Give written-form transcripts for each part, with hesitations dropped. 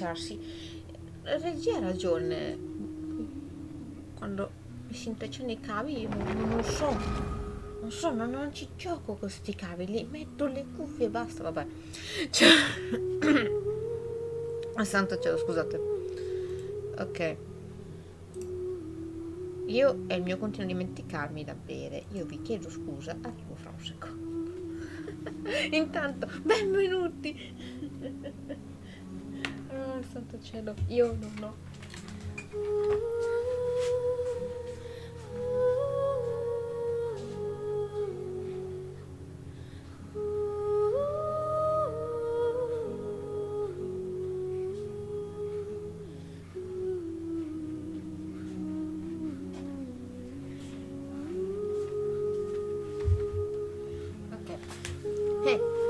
intrecciarsi. La regia ha ragione. Quando si intrecciano i cavi io non so, non ci gioco con sti cavi, li metto le cuffie e basta, vabbè. Cioè... Ah, santo cielo, scusate. Ok. Io e il mio continuo a dimenticarmi da bere. Io vi chiedo scusa, arrivo fra un secondo. Intanto, benvenuti. Oh, santo cielo, io non ho.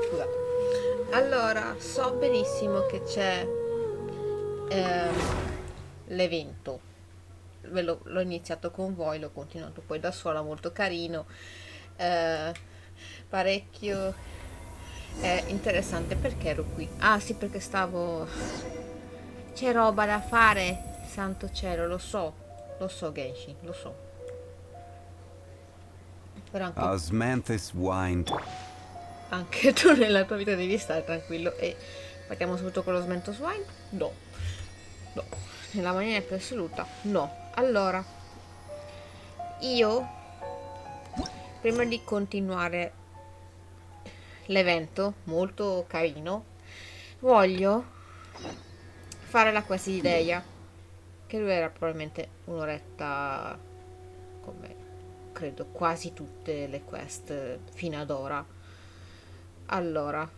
Scusate. Allora, so benissimo che c'è l'evento. L'ho iniziato con voi, l'ho continuato poi da sola, molto carino, parecchio interessante. Perché ero qui? Ah sì, perché c'è roba da fare, santo cielo, lo so Genshin, lo so. Però anche tu nella tua vita devi stare tranquillo. E partiamo subito con lo Smentos Wine? No, nella maniera più assoluta no. Allora, io prima di continuare l'evento molto carino voglio fare la quest di Dehya, che durerà probabilmente un'oretta, come credo quasi tutte le quest fino ad ora. Allora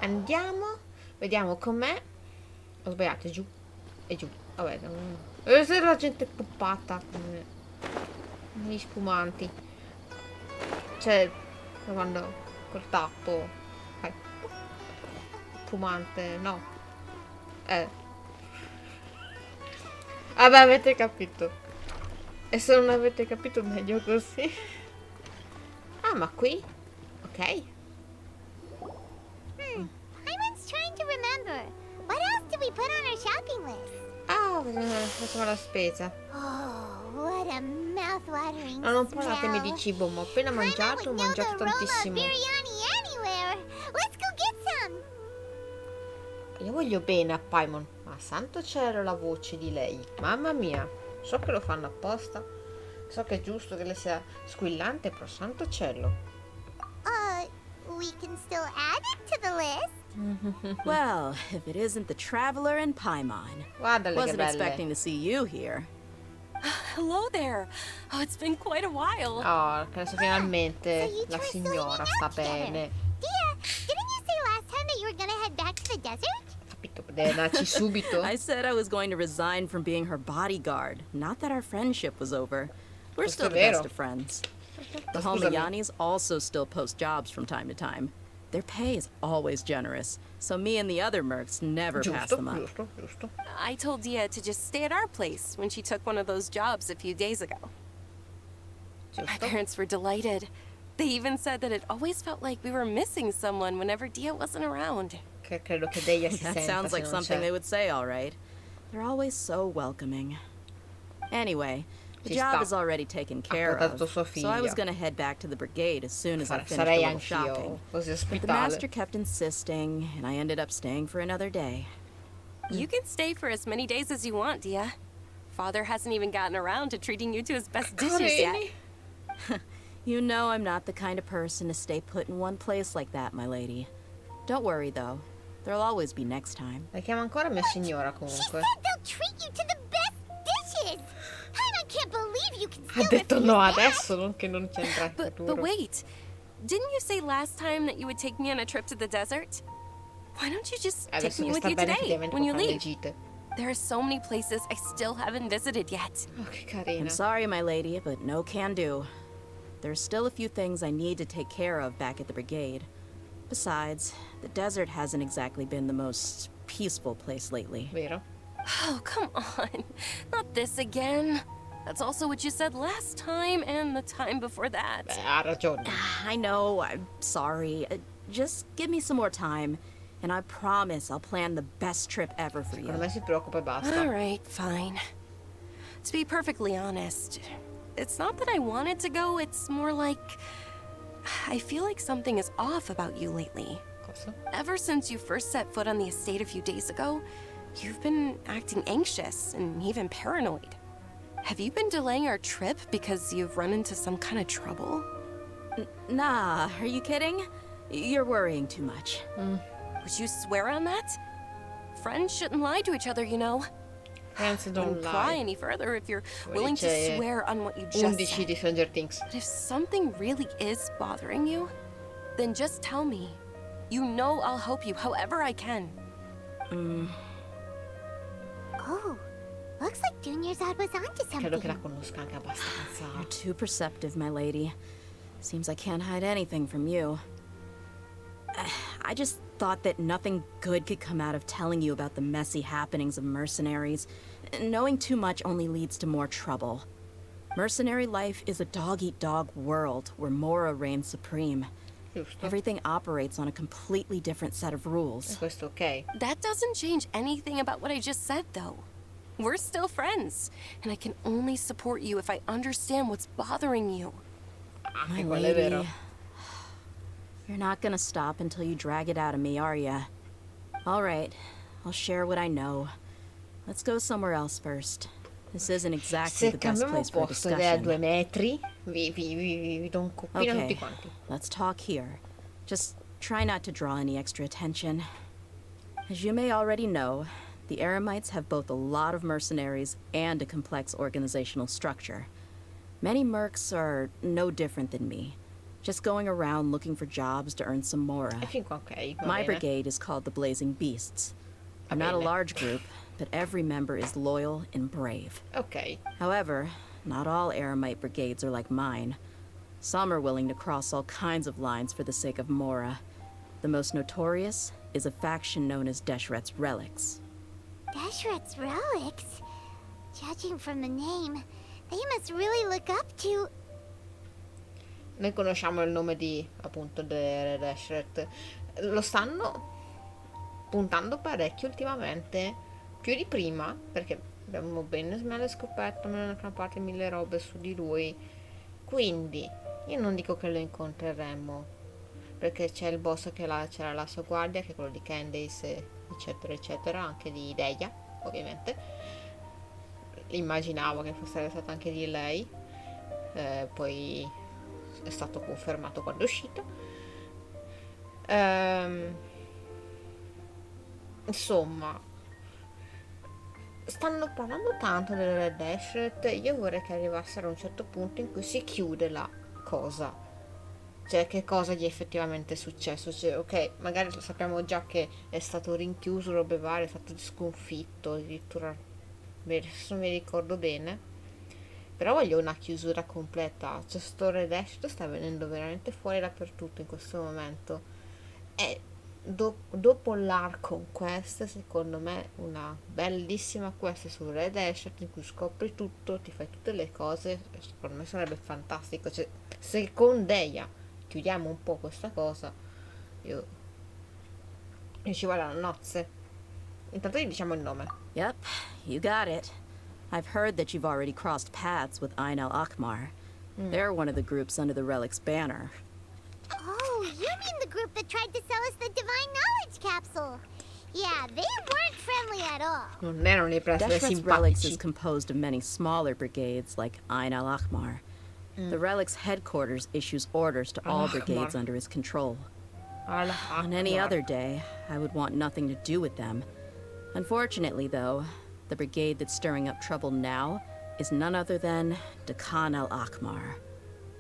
andiamo, vediamo com'è. Ho sbagliato, è giù, vabbè, se la gente è puppata gli spumanti, cioè quando col tappo spumante, no, vabbè, avete capito, e se non avete capito meglio così. Ah, ma qui? Ok. Paimon's trying to remember. What else did we put on our shopping list? Ah, facciamo la spesa. Oh, what a mouth-watering No, non parlatemi di cibo, ma ho appena mangiato tantissimo. Biryani anywhere. Let's go get some. Io voglio bene a Paimon, ma santo cielo la voce di lei. Mamma mia, so che lo fanno apposta. So che è giusto che lei sia squillante, però santo cielo. We can still add it to the list. Well, if it isn't the traveler and Paimon. Guardale che Wasn't belle. expecting to see you here. Hello there. Oh, it's been quite a while. Oh, che adesso finalmente So you la two are still signora hanging sta out together. bene. Dehya, didn't you say last time that you were gonna head back to the desert? Capito, deve andarci subito. I said I was going to resign from being her bodyguard, not that our friendship was over. We're Questo still è the vero. best of friends. The Scusami. Homayanis also still post jobs from time to time. Their pay is always generous, so me and the other mercs never pass Giusto, them up. giusto. I told Dehya to just stay at our place when she took one of those jobs a few days ago. My Giusto. parents were delighted. They even said that it always felt like we were missing someone whenever Dehya wasn't around. Che credo che Dehya si That senta sounds se like non something c'è. they would say, all right. They're always so welcoming. Anyway, the Ci job sta. is already taken care portato of, sua so I was figlia. going to head back to the brigade as soon as I finished a Sarei little anch'io shopping. così But the ospitale. master kept insisting, and I ended up staying for another day. You can stay for as many days as you want, Dehya. Father hasn't even gotten around to treating you to his best dishes yet. Carini. You know I'm not the kind of person to stay put in one place like that, my lady. Don't worry, though. There'll always be next time. La chiama ancora mia signora She comunque. said they'll treat you to the best dishes. I can't believe you can Ha still detto refuse no that. adesso, non che non c'entra il But futuro. wait. Didn't you say last time that you would take me on a trip to the desert? Why don't you just take Adesso me che with sta you bene today effettivamente when può you fare le leave? gite. There are so many places I still haven't visited yet. Oh, che carina. I'm sorry, my lady, but no can do. There's still a few things I need to take care of back at the brigade. Besides, the desert hasn't exactly been the most peaceful place lately. Vero? Oh, come on. Not this again. That's also what you said last time and the time before that. Beh, ha ragione. I know, I'm sorry. Just give me some more time. And I promise I'll plan the best trip ever for Secondo you. me si preoccupa e basta. All right, fine. To be perfectly honest, it's not that I wanted to go, it's more like I feel like something is off about you lately. Cosa? Ever since you first set foot on the estate a few days ago, you've been acting anxious and even paranoid. Have you been delaying our trip because you've run into some kind of trouble? Nah, are you kidding? You're worrying too much. Would you swear on that? Friends shouldn't lie to each other, you know. Friends don't Wouldn't pry lie. any further if you're Come willing to dice swear on what you just 11 said. di Stranger Things. But if something really is bothering you, then just tell me. You know I'll help you however I can. Oh, looks like Junior's was onto Credo che la something. conosca anche abbastanza. You're too perceptive, my lady. Seems I can't hide anything from you. I just thought that nothing good could come out of telling you about the messy happenings of mercenaries. Knowing too much only leads to more trouble. Mercenary life is a dog-eat-dog world where Mora reigns supreme. Giusto? Everything operates on a completely different set of E rules. questo ok. That doesn't change anything about what I just said, though. We're still friends, and I can only support you if I understand what's bothering you. Anche My quello è vero. lady, you're not gonna stop until you drag it out of me, are ya? All right, I'll share what I know. Let's go somewhere else first. This isn't exactly Se the best cambiamo place for a posto ed è a 2 discussion. metri, vi do un coppino a tutti Okay, quanti. let's talk here. Just try not to draw any extra attention. As you may already know, the Eremites have both a lot of mercenaries and a complex organizational structure. Many mercs are no different than me, just going around looking for jobs to earn some mora. E fin qua ok, va My bene. brigade is called the Blazing Beasts. Va We're not a bene. large group, but every member is loyal and brave. Ok. However, not all Eremite brigades are like mine. Some are willing to cross all kinds of lines for the sake of Mora. The most notorious is a faction known as Deshret's Relics. Deshret's relics? Judging from the name, they must really look up to... Noi conosciamo il nome di, appunto, Deshret. Lo stanno puntando parecchio ultimamente, più di prima, perché abbiamo bene smelle scoperte, me ne hanno fatte 1000 robe su di lui. Quindi, io non dico che lo incontreremo, perché c'è il boss che c'era la sua guardia, che è quello di Candace, eccetera, eccetera, anche di Dehya, ovviamente. Immaginavo che fosse stata anche di lei, poi è stato confermato quando è uscito. Insomma, stanno parlando tanto delle Red Deshret. Io vorrei che arrivassero a un certo punto in cui si chiude la cosa, cioè che cosa gli è effettivamente successo. Cioè, ok, magari lo sappiamo già che è stato rinchiuso, robe varie, è stato sconfitto, addirittura adesso non mi ricordo bene, però voglio una chiusura completa. Cioè, sto Red Deshret sta venendo veramente fuori dappertutto in questo momento, e dopo l'arco quest, secondo me una bellissima quest su Red Deshret in cui scopri tutto, ti fai tutte le cose, secondo me sarebbe fantastico. Cioè, se con Dehya chiudiamo un po' questa cosa, io ci vado a nozze. Intanto gli diciamo il nome. Yep, you got it. I've heard that you've already crossed paths with Ain al-Akmar. They're one of the groups under the Relic's banner. Oh, you mean the group that tried to sell us the Divine Knowledge Capsule? Yeah, they weren't friendly at all. Non erano lì per essere Deshret's Relics is simpatici. composed of many smaller brigades like Ain al-Akmar. The Relic's headquarters issues orders to all Al-Akmar. brigades under his control. On any Al-Akmar. other day, I would want nothing to do with them. Unfortunately, though, the brigade that's stirring up trouble now is none other than Dakan al-Akmar.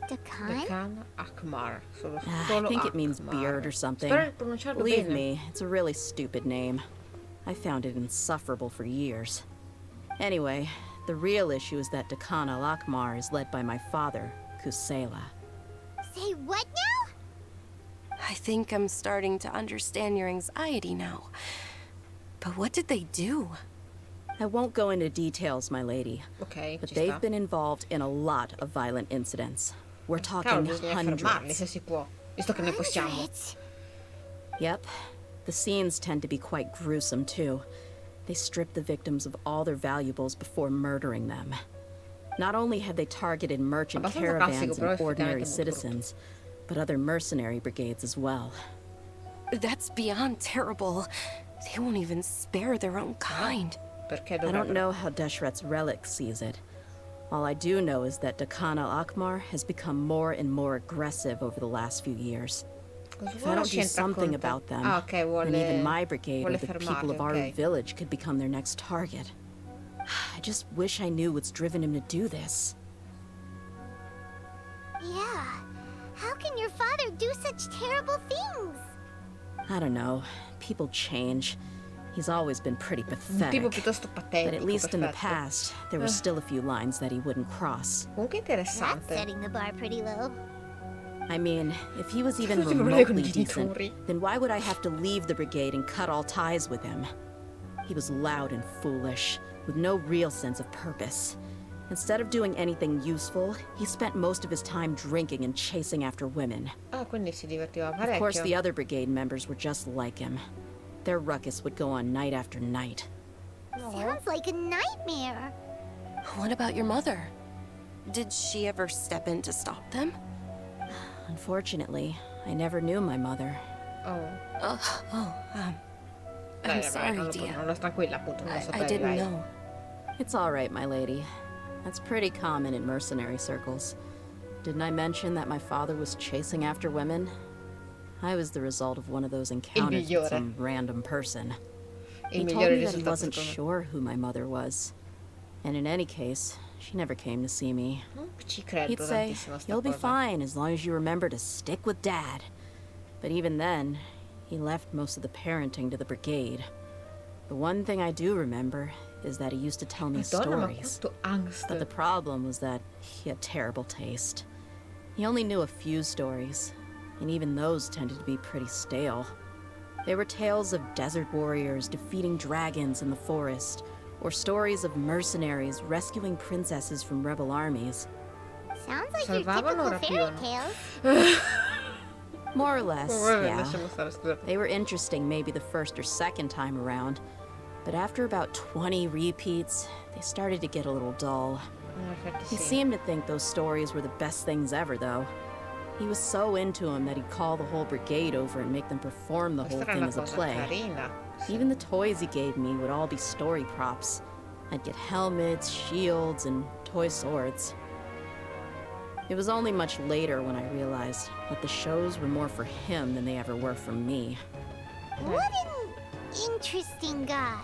Dakan? Khan Akmar. Solo I think it means Akmar. beard or something. Spero di pronunciarlo Believe bene. me, it's a really stupid name. I found it insufferable for years. Anyway, the real issue is that Dakan al-Akmar is led by my father, Kusela. Say what now? I think I'm starting to understand your anxiety now. But what did they do? I won't go into details, my lady, Ok, but ci they've sta. been involved in a lot of violent incidents. We're Cavolo, talking bisogna fermarli hundreds. se si può, visto che noi possiamo. Hundreds? Yep. The scenes tend to be quite gruesome, too. They strip the victims of all their valuables before murdering them. Not only have they targeted merchant Abbastanza caravans classico, però and ordinary effettivamente molto citizens, but other mercenary brigades as well. That's beyond terrible. They won't even spare their own kind. Perché I don't dovrebbero? know how Deshret's relic sees it. All I do know is that Dakan al-Akmar has become more and more aggressive over the last few years. Cosa If I vuole don't do c'entra something con te? about them, Ah, ok, vuole... then even my brigade or vuole the people of fermarli, our ok. village could become their next target. I just wish I knew what's driven him to do this. Yeah. How can your father do such terrible things? I don't know. People change. He's always been pretty Un tipo pathetic. piuttosto But patetico, at least in the perfetto. past, there were still a few lines that he wouldn't cross. Comunque That's interessante. setting the bar pretty low. I mean, if he was even Tutti i problemi con i remotely decent, genitori. then why would I have to leave the brigade and cut all ties with him? He was loud and foolish, with no real sense of purpose. Instead of doing anything useful, he spent most of his time drinking and chasing after women. Ah, quindi si divertiva Of course, parecchio. the other brigade members were just like him. Their ruckus would go on night after night. Sounds like a nightmare. What about your mother? Did she ever step in to stop them? Unfortunately, I never knew my mother. Oh. I'm Dai, vabbè, sorry, non lo, Dehya. non lo tranquilla, appunto, non lo I sapevi, didn't vai. know. It's all right, my lady. That's pretty common in mercenary circles. Didn't I mention that my father was chasing after women? I was the result of one of those encounters migliore. with some random person. He Il told migliore me that he risultato wasn't secondo me. sure who my mother was. And in any case, she never came to see me. Non ci credo He'd say, tantissimo a sta "You'll be cosa. fine as long as you remember to stick with Dad." But even then, he left most of the parenting to the brigade. The one thing I do remember is that he used to tell me Madonna, ma stories. quanto angst. But the problem was that he had terrible taste. He only knew a few stories, and even those tended to be pretty stale. They were tales of desert warriors defeating dragons in the forest, or stories of mercenaries rescuing princesses from rebel armies. Sounds like your Salvavano o typical fairy rapivano? tales. More or less, Vabbè, yeah. lasciamo stare, scusate. They were interesting maybe the first or second time around, but after about 20 repeats, they started to get a little dull. In effetti He sì. seemed to think those stories were the best things ever, though. He was so into them that he'd call the whole brigade over and make them perform the whole Questa era thing una as a cosa play. carina. Sì. Even the toys he gave me would all be story props. I'd get helmets, shields, and toy swords. It was only much later when I realized that the shows were more for him than they ever were for me. What an interesting guy.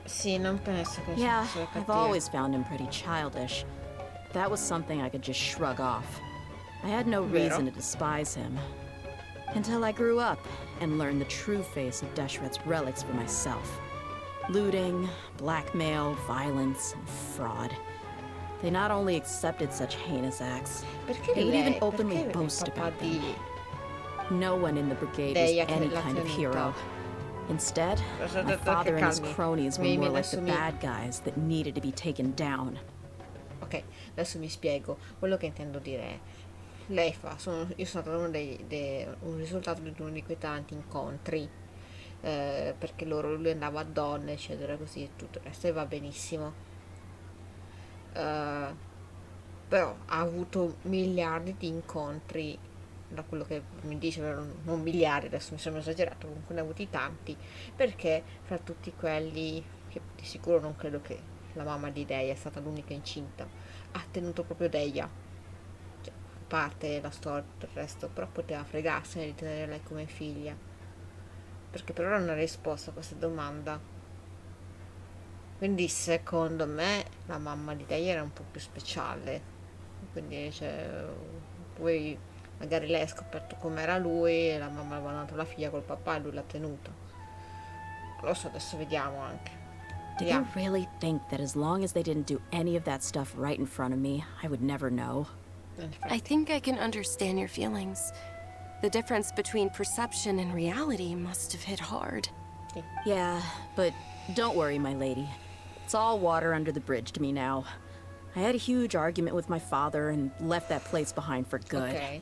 Sì, non penso che Yeah, sia I've cattivo. always found him pretty childish. That was something I could just shrug off. I had no Vero? reason to despise him. Until I grew up and learned the true face of Deshret's relics for myself. Looting, blackmail, violence, and fraud. They not only accepted such heinous acts, Perché they would lei? even openly Perché il boast papà about them. di... No one in the brigade Dehya was che any l'ha kind of tenuta. hero. Instead, Aspetta, my aspetta, father and his calmi. cronies were Mi- more like adesso the mi- bad guys that needed to be taken down. Ok, adesso mi spiego. Quello che intendo dire è... Lei fa... io sono stato un risultato di uno di quei tanti incontri. Perché lui andava a donne, eccetera, così e tutto il resto. E va benissimo. Però ha avuto miliardi di incontri, da quello che mi dice, non miliardi, adesso mi sembra esagerato, comunque ne ha avuti tanti, perché fra tutti quelli, che di sicuro non credo che la mamma di Dehya è stata l'unica incinta, ha tenuto proprio Dehya, cioè, a parte la storia e tutto il resto, però poteva fregarsene di tenere lei come figlia, perché per ora non ha risposto a questa domanda. Quindi secondo me la mamma di Dehya era un po' più speciale, quindi cioè, poi magari lei ha scoperto com'era lui e la mamma aveva dato la figlia col papà e lui l'ha tenuto. Non lo so, adesso vediamo anche. Do Yeah. you really think that as long as they didn't do any of that stuff right in front of me, I would never know? In effetti. I think I can understand your feelings. The difference between perception and reality must have hit hard. Yeah, but don't worry, my lady. It's all water under the bridge to me now. I had a huge argument with my father and left that place behind for good. Ok.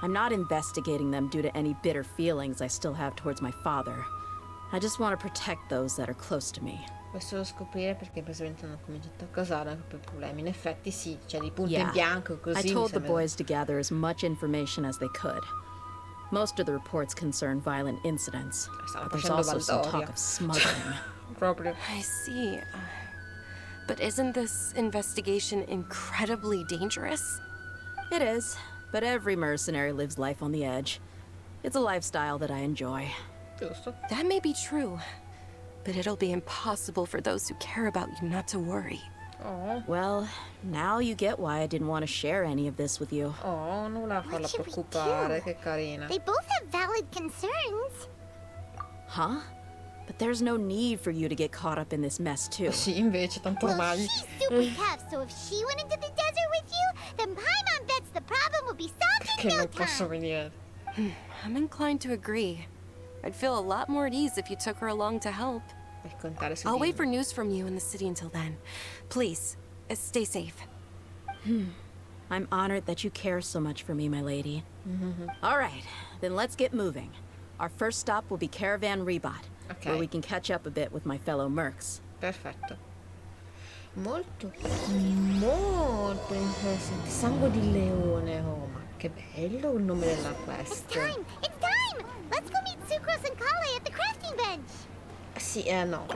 I'm not investigating them due to any bitter feelings I still have towards my father. I just want to protect those that are close to me. Vuoi solo scoprire perché praticamente hanno cominciato a causare anche più problemi. In effetti sì, c'è di punto in bianco così. I told the boys to gather as much information as they could. Most of the reports concern violent incidents, Stanno but there's facendo also some Valdoria. talk of smuggling. Proprio. I see. But isn't this investigation incredibly dangerous? It is, but every mercenary lives life on the edge. It's a lifestyle that I enjoy. Giusto. That may be true, but it'll be impossible for those who care about you not to worry. Oh, Well, now you get why I didn't want to share any of this with you. oh, non voleva farla What should we preoccupare, do? che carina. They both have valid concerns. Huh? But there's no need for you to get caught up in this mess, too. Sì, invece, tanto Well, ormai. she's super tough, so if she went into the desert with you, then Paimon bets the problem will be solved Che in no non posso time. venire. I'm inclined to agree. I'd feel a lot more at ease if you took her along to help. Per contare su I'll di wait me. for news from you in the city until then. Please, stay safe. I'm honored that you care so much for me, my lady. All right, then let's get moving. Our first stop will be Caravan Rebot, where Ok. we can catch up a bit with my fellow mercs. Perfetto. Molto, molto interessante. Sangue di leone, oh, ma che bello il nome della It's quest. time! It's time! Let's go meet Sucrose and Kale at the crafting bench. Sì, no.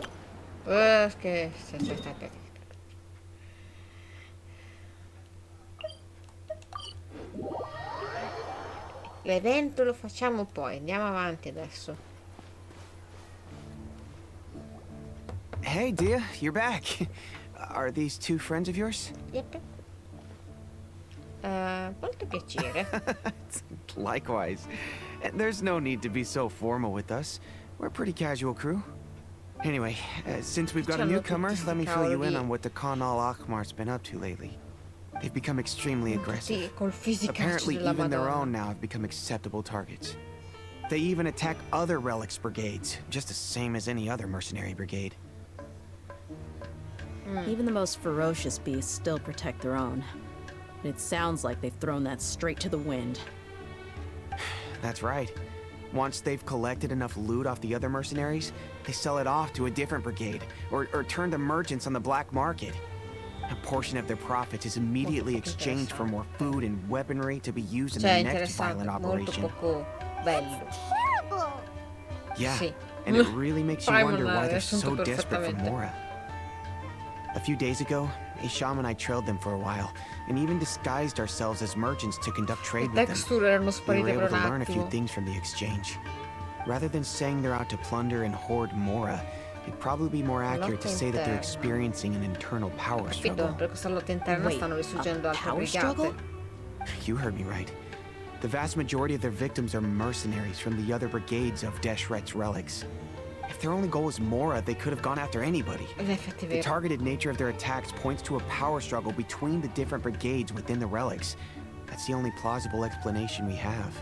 Che... aspetta. L'evento lo facciamo poi, andiamo avanti adesso. Hey, Dehya, you're back. Are these two friends of yours? Yep. Molto piacere. Likewise. And there's no need to be so formal with us. We're a pretty casual crew. Anyway, since we've got a C'hanno newcomer, tutti let me sti fill you cavoli. in on what the Khan al-Akhmar's been up to lately. They've become extremely aggressive. Sì, col fisicaccio Apparently, della even their Madonna. own now have become acceptable targets. They even attack other relics brigades, just the same as any other mercenary brigade. Even the most ferocious beasts still protect their own. It sounds like they've thrown that straight to the wind. That's right. Once they've collected enough loot off the other mercenaries, they sell it off to a different brigade, or turn to merchants on the black market. A portion of their profits is immediately exchanged for more food and weaponry to be used in Cioè, the next interessante, violent molto operation. poco bello. Terrible! Yeah, Sì. and it really makes you Prime wonder non why ha they're riassunto so desperate for perfettamente. Mora. A few days ago, Isham and I trailed them for a while, and even disguised ourselves as merchants to conduct trade Le with them. texture erano We were sparite able per to un learn a few attimo. things from the exchange. Rather than saying they're out to plunder and hoard Mora, it'd probably be more accurate to say that they're interna. experiencing an internal power Capito? struggle. Per questa lotta interna Wait, stanno risurgendo a altre power brigate. struggle? You heard me right. The vast majority of their victims are mercenaries from the other brigades of Deshret's relics. If their only goal is Mora, they could have gone after anybody. In effetti è The vero. targeted nature of their attacks points to a power struggle between the different brigades within the relics. That's the only plausible explanation we have.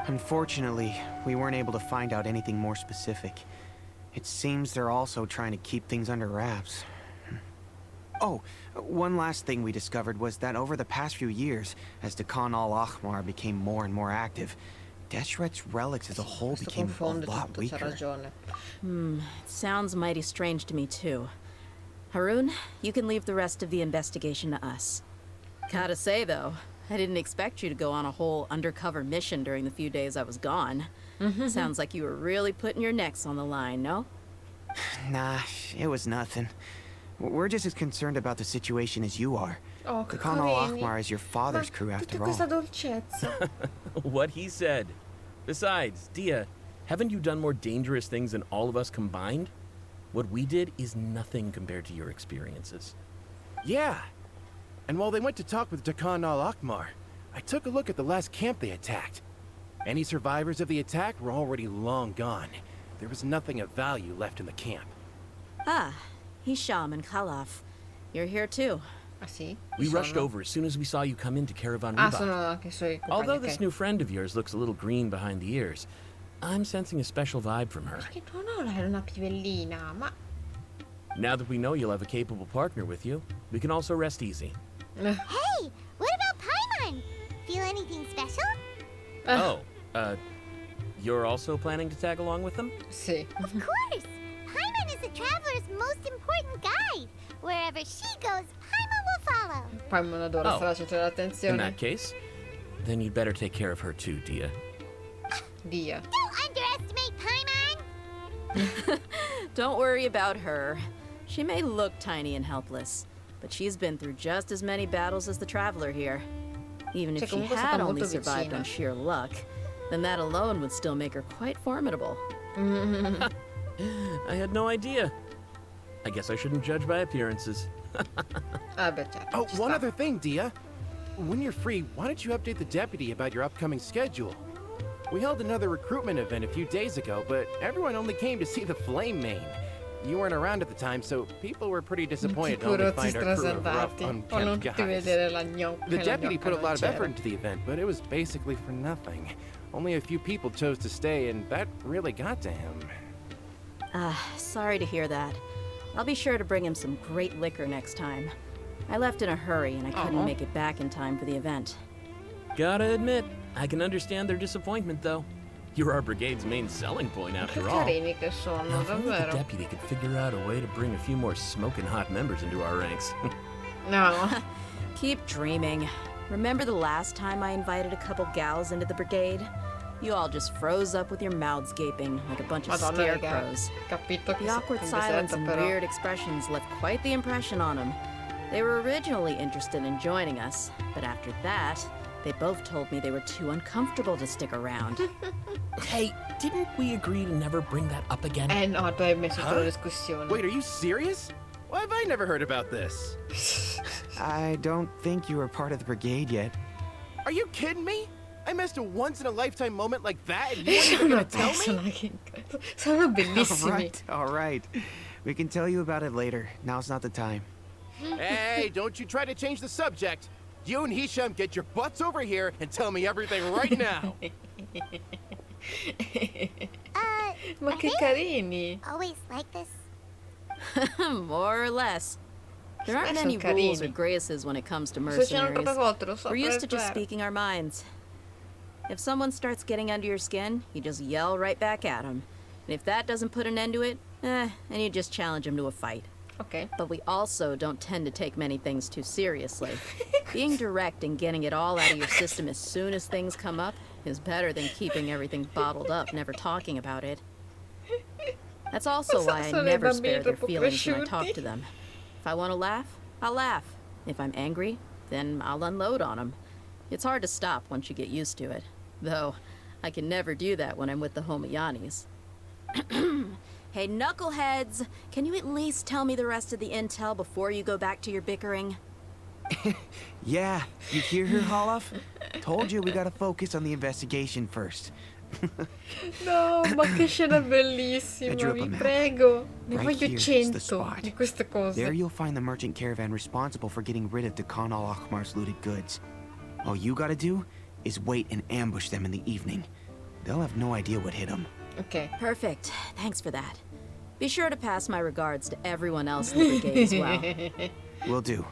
Unfortunately, we weren't able to find out anything more specific. It seems they're also trying to keep things under wraps. Oh, one last thing we discovered was that over the past few years, as the Khan al-Akhmar became more and more active, Deshret's relics as a whole Questo became a confonde lot tutto, c'ha weaker. ragione. It sounds mighty strange to me, too. Haroon, you can leave the rest of the investigation to us. Gotta say, though, I didn't expect you to go on a whole undercover mission during the few days I was gone. Sounds like you were really putting your necks on the line, no? Nah, it was nothing. We're just as concerned about the situation as you are. Oh, The che Khan carini. al-Akhmar is your father's Ma crew tutta after all. questa dolcezza. What he said. Besides, Dehya, haven't you done more dangerous things than all of us combined? What we did is nothing compared to your experiences. Yeah. And while they went to talk with Dakan al-Akhmar, I took a look at the last camp they attacked. Any survivors of the attack were already long gone. There was nothing of value left in the camp. Ah, Hisham and Khalaf. You're here, too. Ah sì? We Chi rushed sono? over as soon as we saw you come into Caravan Ah, Rebot. sono anche i suoi compagni. Although this ok. new friend of yours looks a little green behind the ears, I'm sensing a special vibe from her. Perché non ho una pivellina, ma... Now that we know you'll have a capable partner with you, we can also rest easy. Hey, what about Paimon? Feel anything special? Oh, you're also planning to tag along with them? Sì. Of course! Paimon is the traveler's most important guide. Wherever she goes, Paimon will follow. Paimon adora Oh. stare al centro In dell'attenzione. that case, then you'd better take care of her too, Dehya. Via. Don't underestimate Paimon! Don't worry about her. She may look tiny and helpless, but she's been through just as many battles as the traveler here. Even Cioè, if she comunque è had stata only molto survived vicina. on sheer luck, then that alone would still make her quite formidable. I had no idea. I guess I shouldn't judge by appearances. Ah, beh, certo. Oh, ci one sta. other thing, Dehya. When you're free, why don't you update the deputy about your upcoming schedule? We held another recruitment event a few days ago, but everyone only came to see the Flame Main. You weren't around at the time, so people were pretty disappointed to only Sicuro find our crew of rough, strasalvati. O non unkempt tutti guys. vedere la gnocca. The e la deputy gnocca put a non lot of c'era. effort into the event, but it was basically for nothing. Only a few people chose to stay, and that really got to him. Sorry to hear that. I'll be sure to bring him some great liquor next time. I left in a hurry and I couldn't Aw. make it back in time for the event. Gotta admit, I can understand their disappointment, though. You're our brigade's main selling point, Che after all. carini che sono, Now, if only the davvero. deputy could figure out a way to bring a few more smoking hot members into our ranks. No. Keep dreaming. Remember the last time I invited a couple gals into the brigade? You all just froze up with your mouths gaping like a bunch of Madonna, raga. scarecrows. Capito che The awkward silence and però. weird expressions left quite the impression on them. They were originally interested in joining us, but after that, they both told me they were too uncomfortable to stick around. Hey, didn't we agree to never bring that up again? No, tu hai messo tutta Huh? la discussione. Wait, are you serious? Why have I never heard about this? I don't think you were part of the brigade yet. Are you kidding me? I missed a once-in-a-lifetime moment like that, and you weren't even Sono gonna tell me? persona che sono bellissimi. All right. We can tell you about it later. Now's not the time. Hey, don't you try to change the subject. You and Hisham get your butts over here and tell me everything right now. Ma are che they carini. always like this? More or less. There aren't Sono many rules or carini. graces when it comes to Succedono troppe mercenaries. volte, lo so. We're però used è to just vero. speaking our minds. If someone starts getting under your skin, you just yell right back at them. And if that doesn't put an end to it, then you just challenge them to a fight. Ok. But we also don't tend to take many things too seriously. Being direct and getting it all out of your system as soon as things come up is better than keeping everything bottled up, never talking about it. That's also why I Sono i never bambini spare their troppo feelings when I talk cresciuti. to them. If I want to laugh, I'll laugh. If I'm angry, then I'll unload on them. It's hard to stop once you get used to it. Though, I can never do that when I'm with the Homayanis. Hey, knuckleheads! Can you at least tell me the rest of the intel before you go back to your bickering? Yeah, you hear her, Holloff? Told you we gotta focus on the investigation first. No, ma che scena I bellissima, drew up vi a map. prego. Ne Right voglio here is the 100 spot. di queste cose. There you'll find the merchant caravan responsible for getting rid of Dakan al-Akhmar's looted goods. All you gotta do is wait and ambush them in the evening. They'll have no idea what hit them. Ok. Perfect. Thanks for that. Be sure to pass my regards to everyone else in the brigade as well. Will do.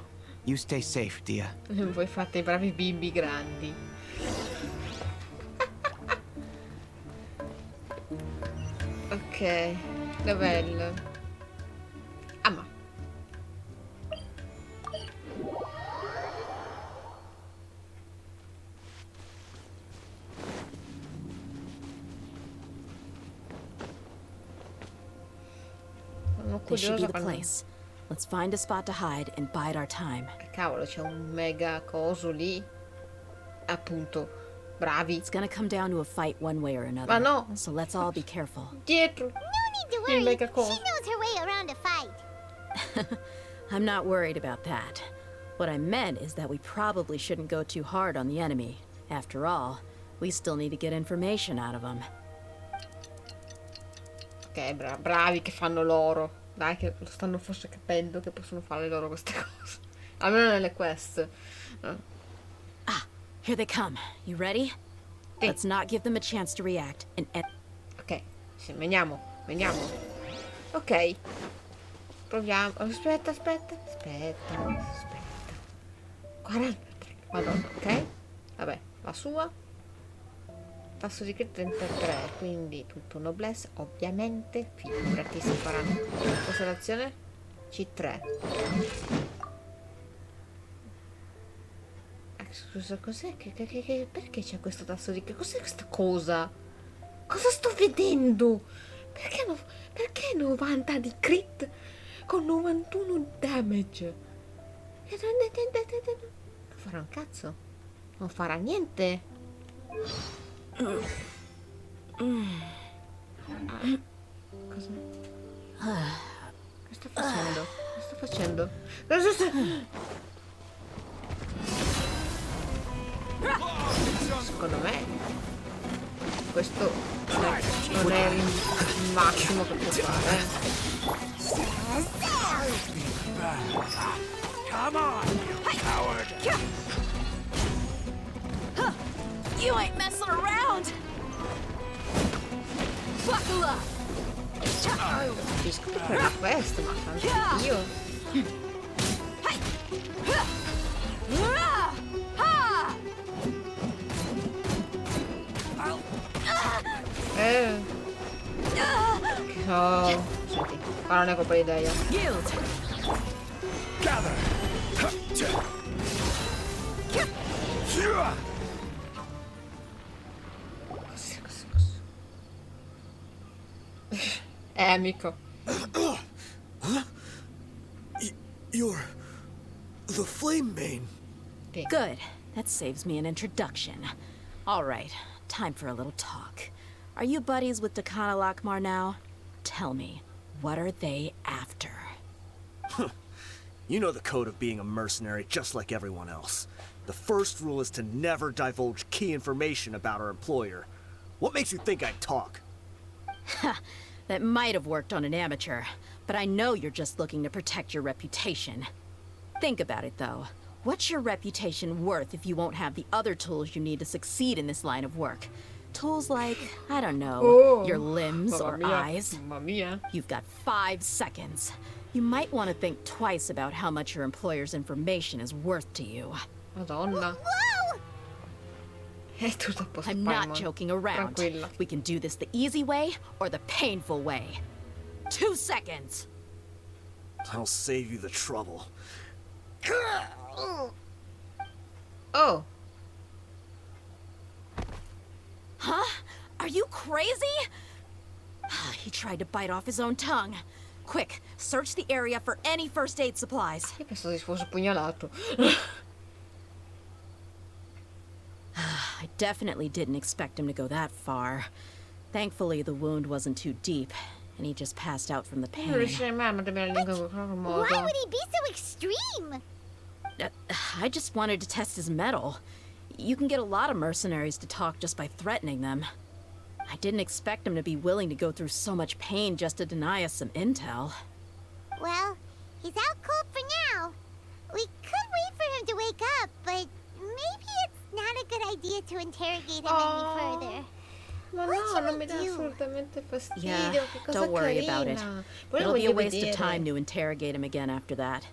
You stay safe, Dehya. Voi fate i bravi bimbi grandi. Ok. Dov'è il... Ah, ma... Sono This should be curiosa the quando... place. Let's find a spot to hide and bide our time. Che cavolo, c'è un mega coso lì. Appunto. Bravi. It's gonna come down to a fight one way or another. Ma no. So let's all be careful. Dietro. No need to Il worry. mega She coso. knows her way around a fight. I'm not worried about that. What I meant is that we probably shouldn't go too hard on the enemy. After all, we still need to get information out of them. Ok, bravi che fanno loro. Dai, che lo stanno forse capendo che possono fare loro queste cose. Almeno nelle quest. Here they come. You ready? Sì. Let's not give them a chance to react. Ok, sì, veniamo, veniamo. Ok. Proviamo. Aspetta. 43. Madonna, ok. Vabbè, la sua. tasso di crit 33, quindi tutto noblesse, ovviamente, figurati si faranno. Consolazione C3. Scusa, cos'è? Perché c'è questo tasso di crit? Cos'è questa cosa? Cosa sto vedendo? Perché 90 di crit con 91 damage? Non farà un cazzo. Non farà niente. Cosa? Che sto facendo? Che sto facendo? Cosa sto... Secondo me questo non è il massimo che può fare. Come on, you coward! You ain't messing around! Buckle up! Capisco per questo, ma tanto io. Oh, senti, qua non è colpa di Dehia. Gather! Amico. You're the Flame Bane. Good. That saves me an introduction. All right, time for a little talk. Are you buddies with Dehya Lun-Mar now? Tell me, what are they after? You know the code of being a mercenary just like everyone else. The first rule is to never divulge key information about our employer. What makes you think I'd talk? That might have worked on an amateur, but I know you're just looking to protect your reputation. Think about it, though. What's your reputation worth if you won't have the other tools you need to succeed in this line of work? Tools like, I don't know, your limbs or eyes. Mamma mia. You've got 5 seconds. You might want to think twice about how much your employer's information is worth to you. Madonna. Whoa! È tutto a posto. I'm not joking around. Tranquilla. We can do this the easy way or the painful way. 2 seconds. I'll save you the trouble. Oh. Huh? Are you crazy? He tried to bite off his own tongue. Quick, search the area for any first aid supplies. Io pensavo si fosse pugnalato. I definitely didn't expect him to go that far. Thankfully, the wound wasn't too deep, and he just passed out from the Non pain. riuscirei mai a mantenere la lingua in quel modo. Why would he be so extreme? I just wanted to test his mettle. You can get a lot of mercenaries to talk just by threatening them. I didn't expect him to be willing to go through so much pain just to deny us some intel. Well, he's out cold for now. We could wait for him to wake up, but maybe it's not a good idea to interrogate him any further. Ma What no, should non we mi dà do? assolutamente fastidio. Yeah, Che cosa don't worry about it. carina. Poi lo It'll be a voglio waste of vedere. time to interrogate him again after that.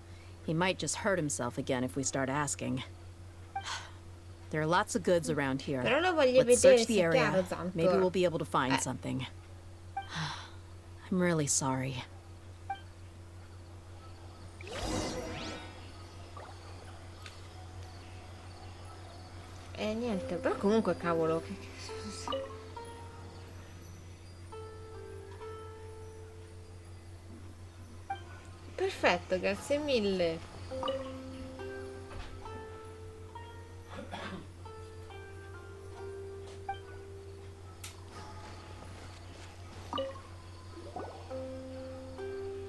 He might just hurt himself again if we start asking. There are lots of goods around here. Però lo voglio Let's vedere, search the sia area. chiaro, Zanto. Maybe we'll be able to find something. I'm really sorry. Niente, però comunque cavolo. Perfetto, grazie mille.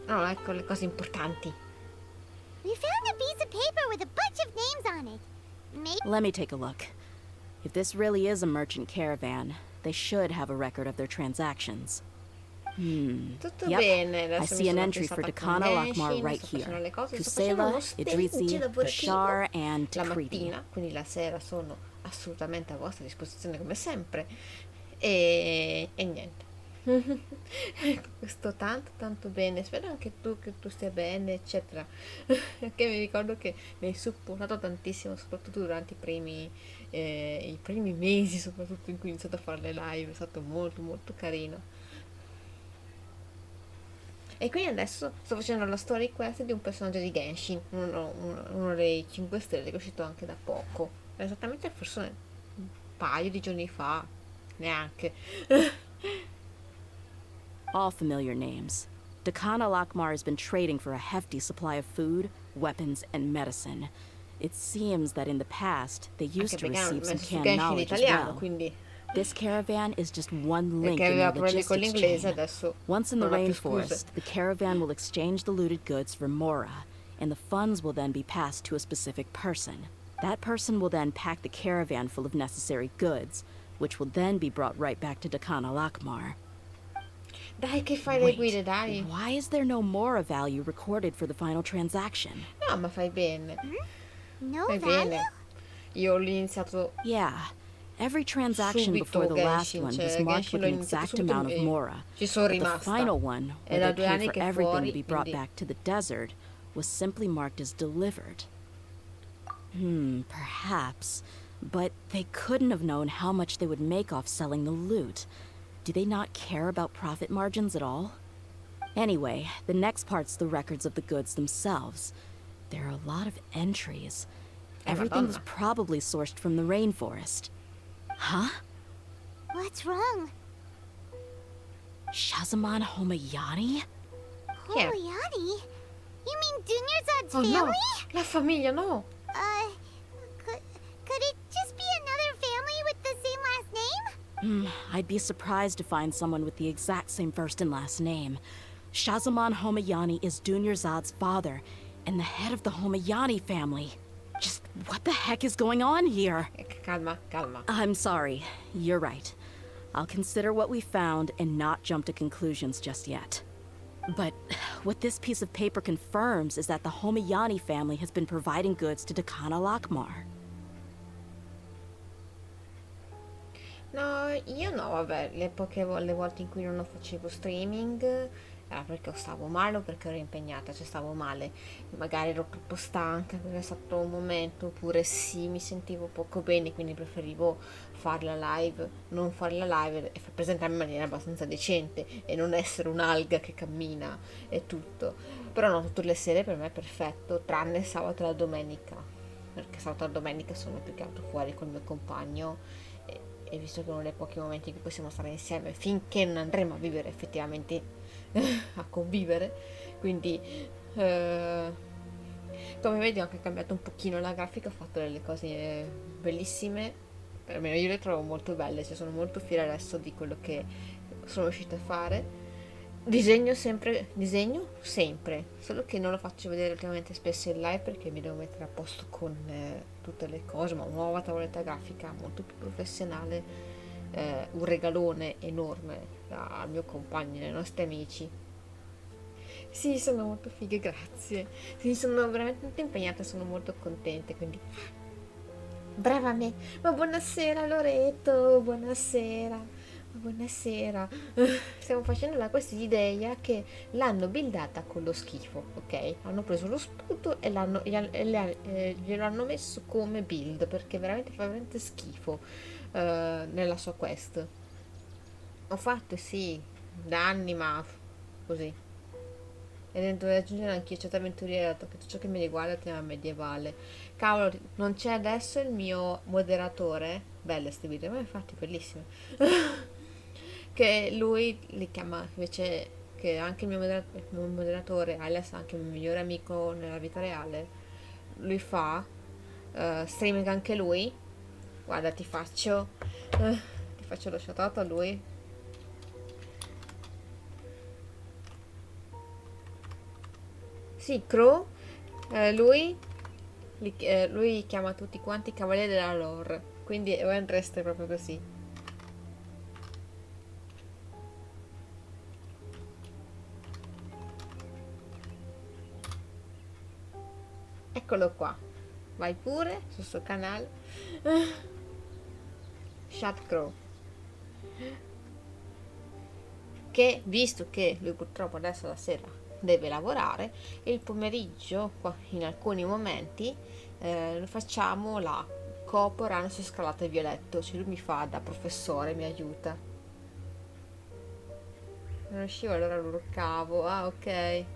Oh, ecco le cose importanti. We found a piece of paper with a bunch of names on it. Maybe Let me take a look. If this really is a merchant caravan, they should have a record of their transactions. Tutto Yep. bene. I Adesso see mi an sono entry for pensata Dehya con Lun-Mar Genshin, right sto facendo here. le cose, sto facendo uno Kusela, stage Idrisi, lavorativo. Bashar, and La Takriti. mattina, quindi la sera sono assolutamente a vostra disposizione come sempre. E niente. Sto tanto bene, spero anche tu che tu stia bene, eccetera. Che mi ricordo che mi hai supportato tantissimo, soprattutto durante i primi mesi, soprattutto in cui ho iniziato a fare le live, è stato molto carino. E quindi adesso sto facendo la story quest di un personaggio di Genshin, uno dei 5 stelle che è uscito anche da poco. Esattamente forse un paio di giorni fa, neanche. All familiar names. Dakana Lakmar has been trading for a hefty supply of food, weapons, and medicine. It seems that in the past, they used Anche to perché hanno receive some messo su canned Genshin knowledge as italiano, well. quindi This caravan is just one link perché in aveva the problemi con logistics l'inglese, chain. adesso Once in the non ha più scuse. rainforest, the caravan will exchange the looted goods for Mora, and the funds will then be passed to a specific person. That person will then pack the caravan full of necessary goods, which will then be brought right back to Dakana Lakmar. Dai che fai le guide, dai. Why is there no Mora value recorded for the final transaction? No, ma fai bene. No Fai value? bene. Io l'ho iniziato Yeah. Every transaction subito before the last Genshin, one cioè was marked Genshin with l'ho an iniziato exact subito amount of e Mora. ci sono But the rimasta. final one, È where da they 2 pay anni for che è everything fuori, to be brought quindi back to the desert, was simply marked as delivered. Perhaps. But they couldn't have known how much they would make off selling the loot. Do they not care about profit margins at all? Anyway, the next part's the records of the goods themselves. There are a lot of entries. Everything was Madonna. probably sourced from the rainforest. Huh? What's wrong? Shazamon Homayani? Chi è? Hoyani? You mean Dunyarzad's Oh family? no, la famiglia no. Could it just be another family with the same last name? I'd be surprised to find someone with the exact same first and last name. Shazamon Homayani is Dunyarzad's father, and the head of the Homayani family. Just what the heck is going on here? Calma. I'm sorry. You're right. I'll consider what we found and not jump to conclusions just yet. But what this piece of paper confirms is that the Homayani family has been providing goods to Dakana Lakmar. No, io no, vabbè, le volte in cui non lo facevo streaming era perché stavo male o perché ero impegnata, cioè stavo male, magari ero troppo stanca, perché è stato un momento, oppure sì, mi sentivo poco bene, quindi preferivo fare la live, non fare la live e presentarmi in maniera abbastanza decente e non essere un'alga che cammina e tutto. Però no, tutte le sere per me è perfetto, tranne sabato e la domenica, perché sabato e la domenica sono più che altro fuori col mio compagno e visto che è uno dei pochi momenti in cui possiamo stare insieme finché non andremo a vivere effettivamente a convivere, quindi come vedi ho anche cambiato un pochino la grafica, ho fatto delle cose bellissime, almeno io le trovo molto belle, cioè sono molto fiera adesso di quello che sono riuscita a fare. Disegno sempre, solo che non lo faccio vedere ultimamente spesso in live perché mi devo mettere a posto con tutte le cose, ma una nuova tavoletta grafica molto più professionale, un regalone enorme al mio compagno e ai nostri amici. Sì, sono molto fighe, grazie. Sì, sono veramente impegnata, sono molto contenta, quindi brava me. Ma buonasera Loreto, buonasera. Buonasera, stiamo facendo la quest di Dehia che l'hanno buildata con lo schifo, ok? Hanno preso lo spunto e glielo hanno messo come build perché veramente fa veramente schifo nella sua quest. Ho fatto sì, da anni, ma così. E dentro di aggiungere anch'io certe avventuriere, che tutto ciò che mi riguarda è tema medievale. Cavolo, non c'è adesso il mio moderatore? Belle ste video, ma infatti bellissime. Che lui li chiama invece che anche il mio moderatore alias anche il mio migliore amico nella vita reale, lui fa streaming anche lui. Guarda, ti faccio lo shout out a lui. Sì, Crow, lui chiama tutti quanti cavalieri della lore, quindi voi andreste proprio così. Eccolo qua, vai pure sul suo canale. Chat Crow. che visto che lui purtroppo adesso la sera deve lavorare, il pomeriggio in alcuni momenti facciamo la copo arancia scalata e violetto, cioè lui mi fa da professore, mi aiuta. Non riuscivo, allora lo urcavo. Ah, ok. E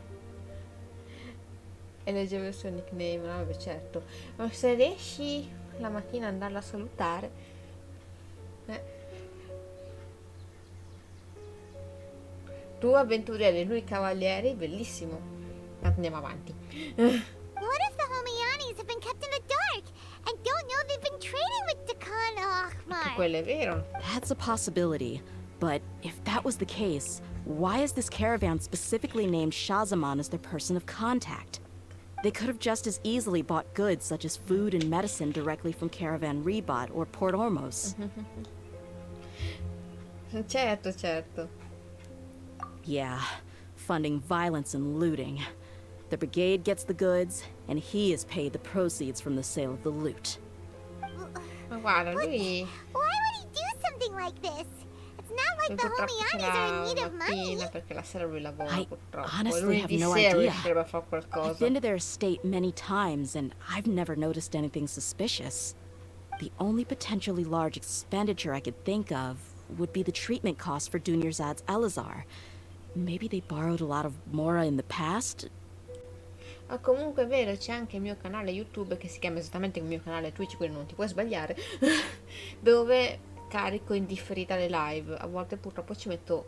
leggevo il suo nickname. Vabbè, certo. Ma se riesci la mattina ad andarla a salutare, tu avventurieri, lui cavalieri, bellissimo. Andiamo avanti. What if the Homianis have been kept in the dark and don't know they've been trading with Dakan Che Alakmar? quello è vero. That's a possibility. But if that was the case, why is this caravan specifically named Shazaman as their person of contact? They could have just as easily bought goods such as food and medicine directly from Caravan Rebot or Port Ormos. Certo, certo. Yeah, funding violence and looting. The brigade gets the goods, and he is paid the proceeds from the sale of the loot. Ma guarda, lui Why would he do something like this? It's not like the purtroppo ce Homianis are in l'ha need la of money. mattina perché la sera lui lavora I purtroppo. honestly Lui have di no sera idea. riuscirebbe a fare I've qualcosa. been to their estate many times, and I've never noticed anything suspicious. The only potentially large expenditure I could think of would be the treatment costs for Dunyarzad's Elazar. Maybe they borrowed a lot of Mora in the past? Ma comunque è vero, c'è anche il mio canale YouTube che si chiama esattamente come il mio canale Twitch, quindi non ti puoi sbagliare, dove carico in differita le live. A volte purtroppo ci metto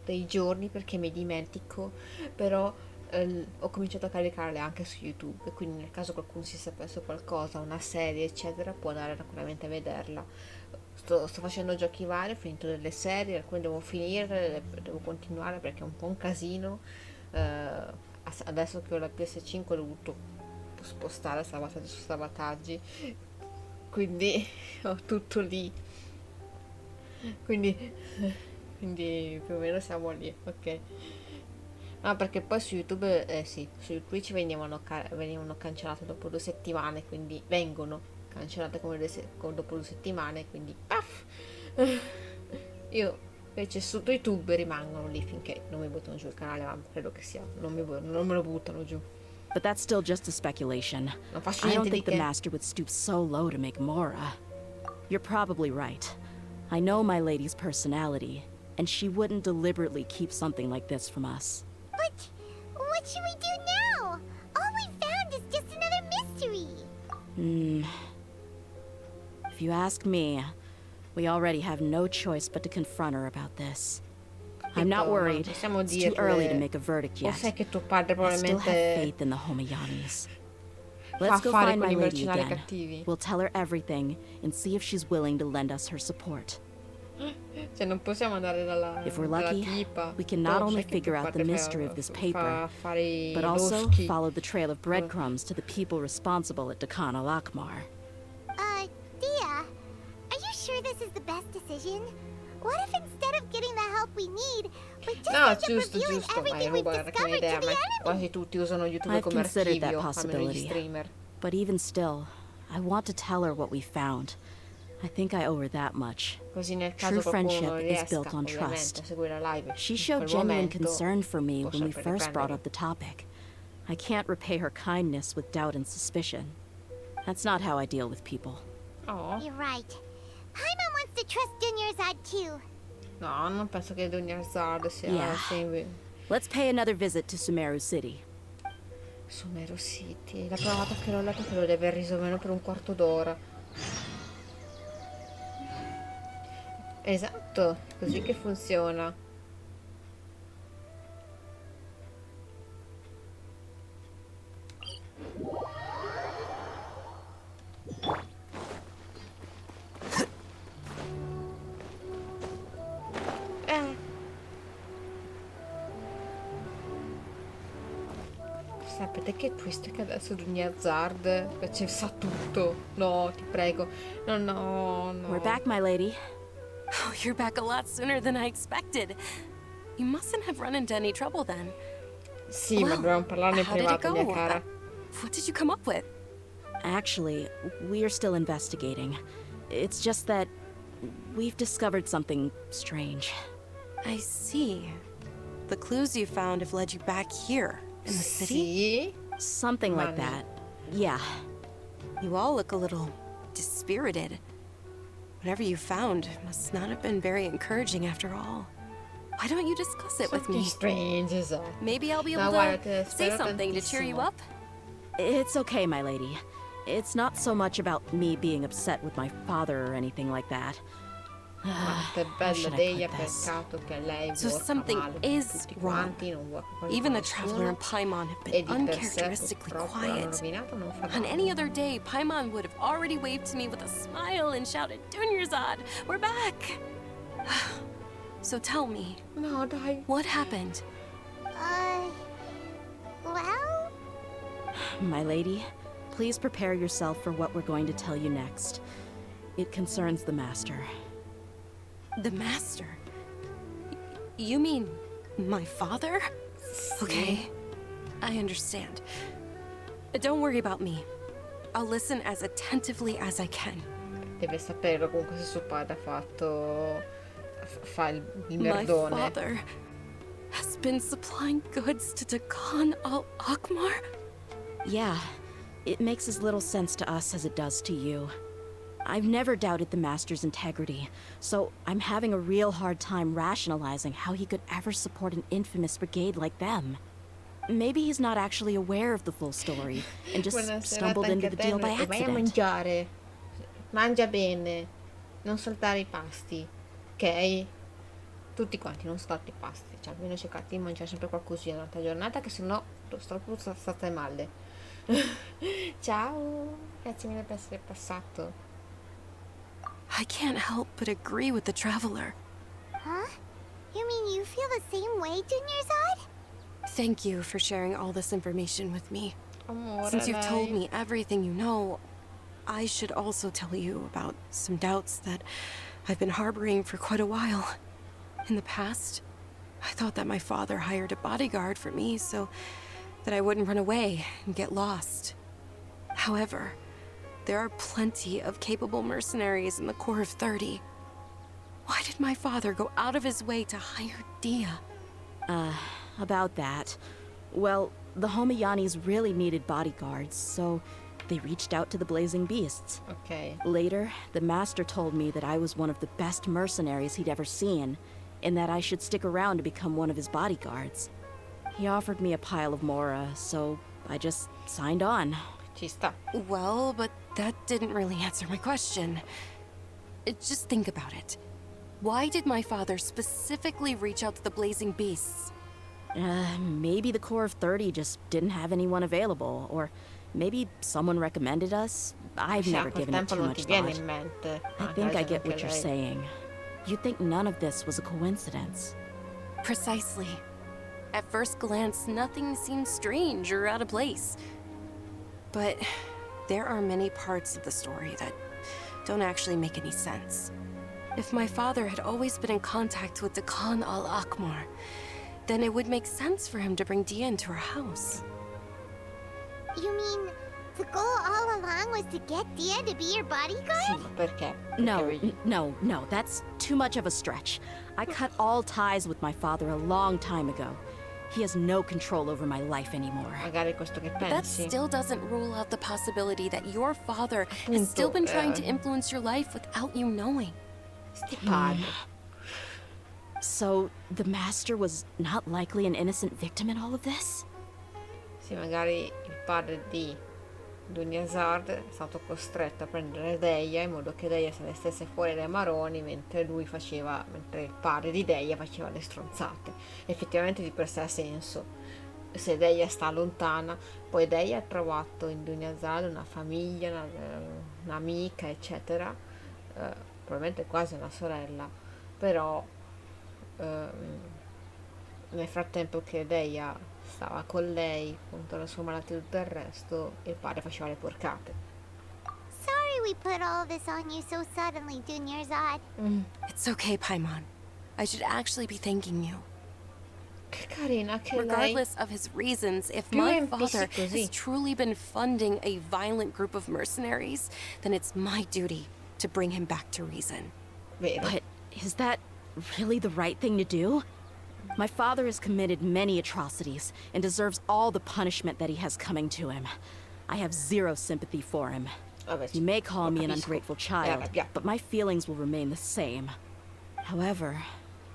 dei giorni perché mi dimentico, però ho cominciato a caricarle anche su YouTube, quindi nel caso qualcuno si sia perso qualcosa, una serie eccetera, può andare tranquillamente a vederla. Sto facendo giochi vari, ho finito delle serie, alcune devo finire, devo continuare perché è un po' un casino. Adesso che ho la PS5 ho dovuto spostare salvataggi su salvataggi, quindi ho tutto lì, quindi più o meno siamo lì, ok. No, perché poi su YouTube, sì, su Twitch venivano cancellate dopo 2 settimane, quindi vengono cancellate come dopo 2 settimane, quindi paf! Io invece su YouTube rimangono lì finché non mi buttano giù il canale, ma credo che sia, non me lo buttano giù. But that's still just a speculation. Non faccio I niente don't di think the che. master would stoop so low to make Mora. You're probably right. I know my lady's personality, and she wouldn't deliberately keep something like this from us. But what should we do now? All we found is just another mystery. If you ask me, we already have no choice but to confront her about this. I'm not worried. Possiamo It's too early to dirle, make a verdict o yet. sai che tuo padre I still have probabilmente faith in the Homiyanis. fa Let's go affari find con my i lady mercenari again. cattivi. We'll tell her everything and see if she's willing to lend us her support. Cioè non possiamo andare dalla If we're dalla lucky, tipa. we can not Oh, only sai che figure tuo out the padre mystery of this fa paper, affari but also loschi. follow the trail of breadcrumbs to the people responsible at Dakan al-Akmar. Dehya, are you sure this is the best decision? What if instead of getting the help we need, we just No, end up giusto, revealing giusto, ma everything io we've guarda che discovered to idea, the ma enemy? quasi tutti usano YouTube I've come considered that archivio, almeno gli possibility. streamer. But even still, I want to tell her what we found. I think I owe her that much. Così nel True caso qualcuno friendship is riesca built on ovviamente trust. a seguire la live She in showed quel genuine momento, concern for me può when we sempre first brought riprendere. up the topic. I can't repay her kindness with doubt and suspicion. That's not how I deal with people. Oh, You're right. Paimon wants to trust Dunyarzad too. no, non penso che Dunyarzad sia Yeah. sia Let's pay another visit to Sumeru City. Sumeru City. La prima volta che l'ho letto credo di aver riso meno per un quarto d'ora. Esatto, così che funziona. Sapete che twist che adesso Dunyarzad ci sa tutto. No, ti prego. No, no, no. We're back, my lady. Oh, you're back a lot sooner than I expected. You mustn't have run into any trouble then. Sì, ma Well, dobbiamo parlarne in how did it privato, go? mia cara. What did you come up with? Actually, we are still investigating. It's just that we've discovered something strange. I see. the clues you found have led you back here, in the city? Sì. Something like that. Yeah. You all look a little dispirited. Whatever you found must not have been very encouraging after all. Why don't you discuss it with Something me? strange, esatto. Maybe I'll be No, able guarda, to te say spero something to cheer you tantissimo. up. It's okay, my lady. It's not so much about me being upset with my father or anything like that. Quanto è How bella should I Dehia, put this? peccato che lei So worka something male con is tutti wrong. quanti, non worka quasi Even con the Traveler nessuno, and Paimon have e been di per sé uncharacteristically purtroppo l'hanno quiet. rovinato, non fa On male. any other day, Paimon would have already waved to me with a smile and shouted, Dunyarzad, we're back! So tell me, No, dai. what happened? Well, My lady, please prepare yourself for what we're going to tell you next. It concerns the Master. The Master? You mean my father? Okay, I understand. Don't worry about me. I'll listen as attentively as I can. Deve saperlo comunque se suo padre ha fatto... fa il My merdone. father has been supplying goods to Dakan al-Akmar? Yeah, it makes as little sense to us as it does to you. I've never doubted the Master's integrity, so I'm having a real hard time rationalizing how he could ever support an infamous brigade like them. Maybe he's not actually aware of the full story and just Buona stumbled serata into anche the a te, deal by Enrico. Vai a accident. mangiare. Mangia bene. Non saltare i pasti. Ok? Tutti quanti, non saltate i pasti. Cioè, almeno cercate di mangiare sempre qualcosina durante la giornata, che sennò state male. Ciao. Grazie mille per essere passato. I can't help but agree with the Traveler. huh? You mean you feel the same way, Dunyarzad? Thank you for sharing all this information with me. Amore, Since you've told lei. me everything you know, I should also tell you about some doubts that I've been harboring for quite a while. In the past, I thought that my father hired a bodyguard for me so that I wouldn't run away and get lost. However, there are plenty of capable mercenaries in the Corps of 30. Why did my father go out of his way to hire Dehya? About that. Well, the Homayanis really needed bodyguards, so they reached out to the Blazing Beasts. Ok. Later, the Master told me that I was one of the best mercenaries he'd ever seen, and that I should stick around to become one of his bodyguards. He offered me a pile of mora, so I just signed on. Ci sta. Well, but that didn't really answer my question. Just think about it. Why did my father specifically reach out to the Blazing Beasts? Maybe the Corps of 30 just didn't have anyone available, or maybe someone recommended us. I've Sì, a never quel given it tempo too non much ti viene thought. in mente. I Anche think I adesso get what anche you're lei. saying. You'd think none of this was a coincidence. Precisely. At first glance, nothing seems strange or out of place. But there are many parts of the story that don't actually make any sense. If my father had always been in contact with Dakan al-Akmar, then it would make sense for him to bring Dehya into our house. You mean the goal all along was to get Dehya to be your bodyguard? Sì, ma perché? No, Perché no, that's too much of a stretch. I cut all ties with my father a long time ago. He has no control over my life anymore. magari questo che But that pensi. still doesn't rule out the possibility that your father has still been trying to influence your life without you knowing. Sti padri. So, the Master was not likely an innocent victim in all of this? Sì, magari il padre di Dunyarzad è stato costretto a prendere Dehya in modo che Dehya se ne stesse fuori dai maroni mentre il padre di Dehya faceva le stronzate. Effettivamente di per sé ha senso. Se Dehya sta lontana, poi Dehya ha trovato in Dunyarzad una famiglia, un'amica, eccetera, probabilmente quasi una sorella, però nel frattempo che Dehya stava con lei, contro la sua malattia e tutto il resto, il padre faceva le porcate. Sorry we put all this on you so suddenly, Dunyarzad. It's okay, Paimon. I should actually be thanking you. Che carina che lei. Regardless of his reasons, if Più my NPC father così. has truly been funding a violent group of mercenaries, then it's my duty to bring him back to reason. Vero. But is that really the right thing to do? My father has committed many atrocities and deserves all the punishment that he has coming to him. I have zero sympathy for him. Vabbè, You may call lo me an capisco. ungrateful child, Arrabbia. but my feelings will remain the same. However,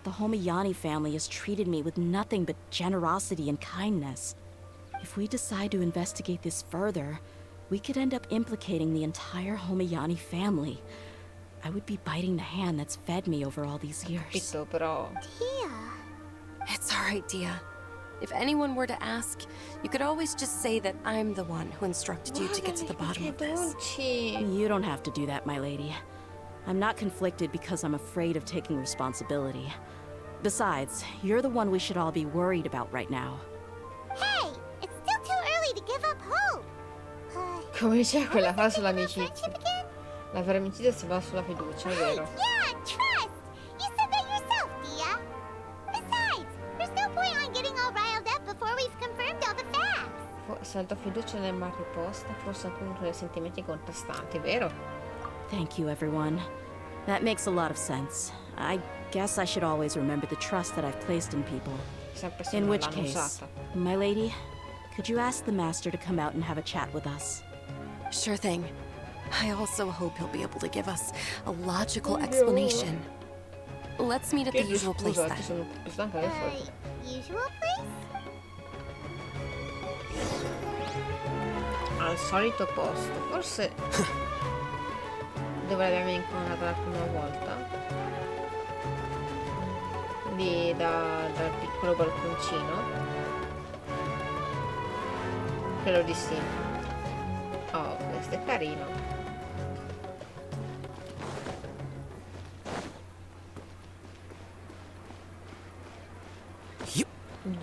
the Homayani family has treated me with nothing but generosity and kindness. If we decide to investigate this further, we could end up implicating the entire Homayani family. I would be biting the hand that's fed me over all these years. Capito, però. It's all right, Dehya. If anyone were to ask, you could always just say that I'm the one who instructed you to get to the bottom of this. Dolci. You don't have to do that, my lady. I'm not conflicted because I'm afraid of taking responsibility. Besides, you're the one we should all be worried about right now. Hey, it's still too early to give up hope. Come diceva quella what was frase the thing sull'amicizia. about friendship again? La vera amicizia si basa sulla fiducia, è vero? Yeah, trust. You said that yourself, Dehya. Besides, there's no point on getting all riled up before we've confirmed all the facts. Se la tua fiducia non è mai riposta, forse anche uno dei sentimenti contrastanti, vero? Thank you, everyone. That makes a lot of sense. I guess I should always remember the trust that I've placed in people. Sempre se In non which l'hanno case, usata. my lady, could you ask the master to come out and have a chat with us? Sure thing. I also hope he'll be able to give us a logical explanation. Let's meet at the usual place Scusa, then. sono un po' più stanca del solito. Usual place? Al solito posto. Forse dove l'abbiamo incontrata la prima volta. Lì dal piccolo balconcino. Quello di sì. Oh, questo è carino.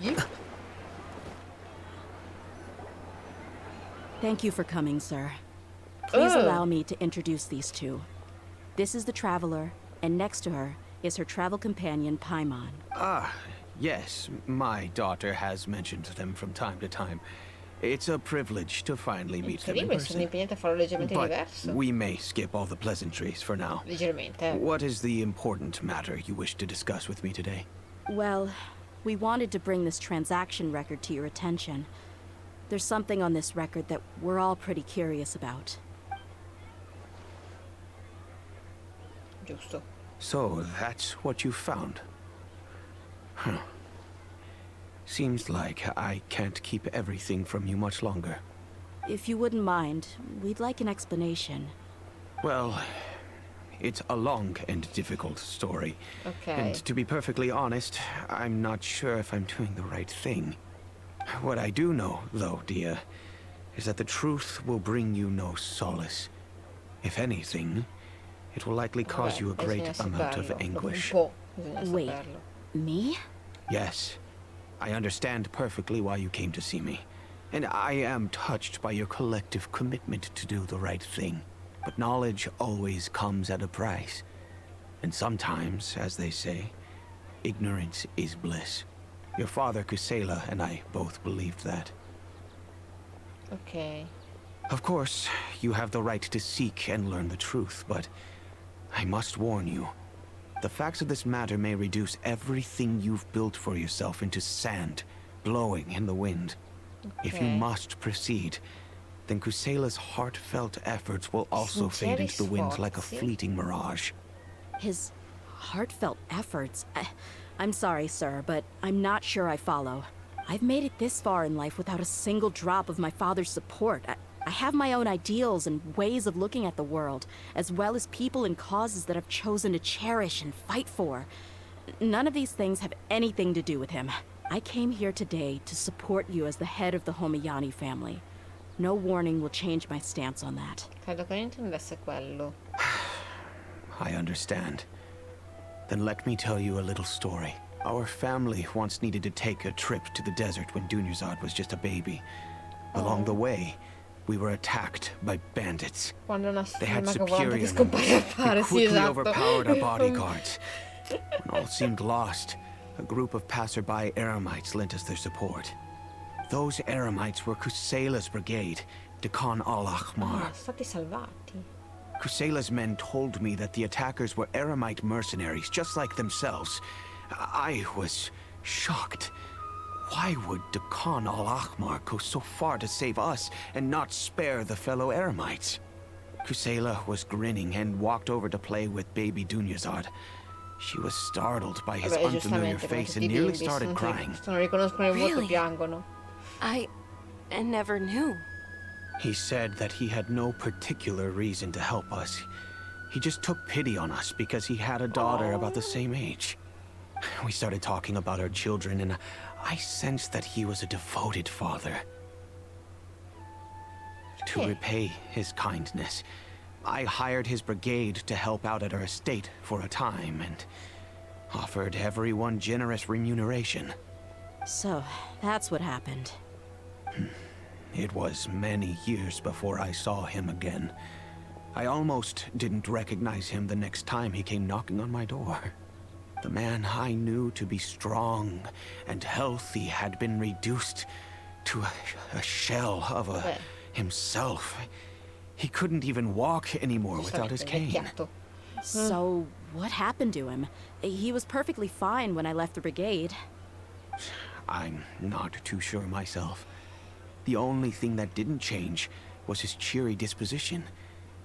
Yep. Thank you for coming, sir. Please Oh. allow me to introduce these two. This is the Traveler, and next to her is her travel companion, Paimon. Ah, yes, my daughter has mentioned them from time to time. It's a privilege to finally meet them in Incredibile, sono person. impegnata a farlo leggermente But diverso. we may skip all the pleasantries for now. Leggermente. What is the important matter you wish to discuss with me today? Well, we wanted to bring this transaction record to your attention. There's something on this record that we're all pretty curious about. Giusto. So, that's what you found. Huh. Seems like I can't keep everything from you much longer. If you wouldn't mind, we'd like an explanation. Well, it's a long and difficult story. Ok. And to be perfectly honest, I'm not sure if I'm doing the right thing. What I do know, though, Dehya, is that the truth will bring you no solace. If anything, it will likely cause you a Vabbè, great bisogna amount of saperlo. anguish. Un po', bisogna Wait. saperlo. Me? Yes, I understand perfectly why you came to see me. And I am touched by your collective commitment to do the right thing. But knowledge always comes at a price. And sometimes, as they say, ignorance is bliss. Your father, Kusela, and I both believed that. Ok. Of course, you have the right to seek and learn the truth, but I must warn you. The facts of this matter may reduce everything you've built for yourself into sand, blowing in the wind. If you Okay. must proceed, then Kusela's heartfelt efforts will also fade Sinceri into the wind like a sforzi. fleeting mirage. His heartfelt efforts? I'm sorry, sir, but I'm not sure I follow. I've made it this far in life without a single drop of my father's support. I have my own ideals and ways of looking at the world, as well as people and causes that I've chosen to cherish and fight for. None of these things have anything to do with him. I came here today to support you as the head of the Homayani family. No warning will change my stance on that. Credo che non intendesse quello. I understand. Then let me tell you a little story. Our family once needed to take a trip to the desert when Dunyarzad was just a baby. Along the way, we were attacked by bandits. Quando una They had una cavolata che superior scompare a numbers fare, and sì, quickly esatto. overpowered our bodyguards. When all seemed lost, a group of passerby Eremites lent us their support. Those Eremites were Kusela's brigade, Dekan al-Ahmar. Ah, stati salvati. Kusela's men told me that the attackers were Eremite mercenaries, just like themselves. I was shocked. Why would Dehya al-Ahmar go so far to save us and not spare the fellow Eremites? Kusela was grinning and walked over to play with baby Dunyazad. She was startled by his Vabbè, unfamiliar giustamente, come face tutti and i nearly bimbi, started crying. se non riconoscono il volto Really? piangono. I never knew. He said that he had no particular reason to help us. He just took pity on us because he had a daughter about the same age. We started talking about our children, and I sensed that he was a devoted father. To repay his kindness, I hired his brigade to help out at our estate for a time and offered everyone generous remuneration. So, that's what happened. It was many years before I saw him again. I almost didn't recognize him the next time he came knocking on my door. The man I knew to be strong and healthy had been reduced to a shell of himself. He couldn't even walk anymore without his cane. Vecchiato. So, what happened to him? He was perfectly fine when I left the brigade. I'm not too sure myself. The only thing that didn't change was his cheery disposition.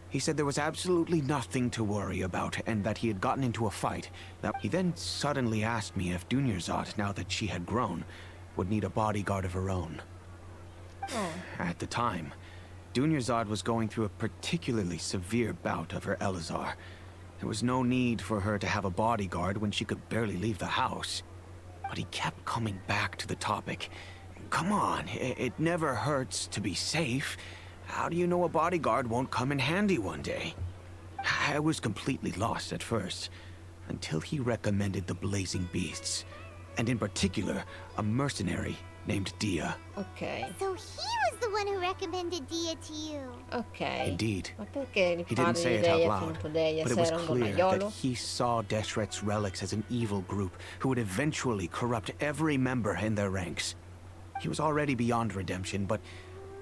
He said there was absolutely nothing to worry about and that he had gotten into a fight. Now, he then suddenly asked me if Dunyazad, now that she had grown, would need a bodyguard of her own. At the time, Dunyazad was going through a particularly severe bout of her Elazar. There was no need for her to have a bodyguard when she could barely leave the house. But he kept coming back to the topic. Come on, it never hurts to be safe. How do you know a bodyguard won't come in handy one day? I was completely lost at first, until he recommended the Blazing Beasts, and in particular, a mercenary named Dehya. Ok, So he was the one who recommended Dehya to you. ok. Indeed. Ma perché He parli didn't di say it out Dehya loud, contro Dehya but it se was era un clear that donnaiolo? he saw Deshret's relics as an evil group who would eventually corrupt every member in their ranks. He was already beyond redemption, but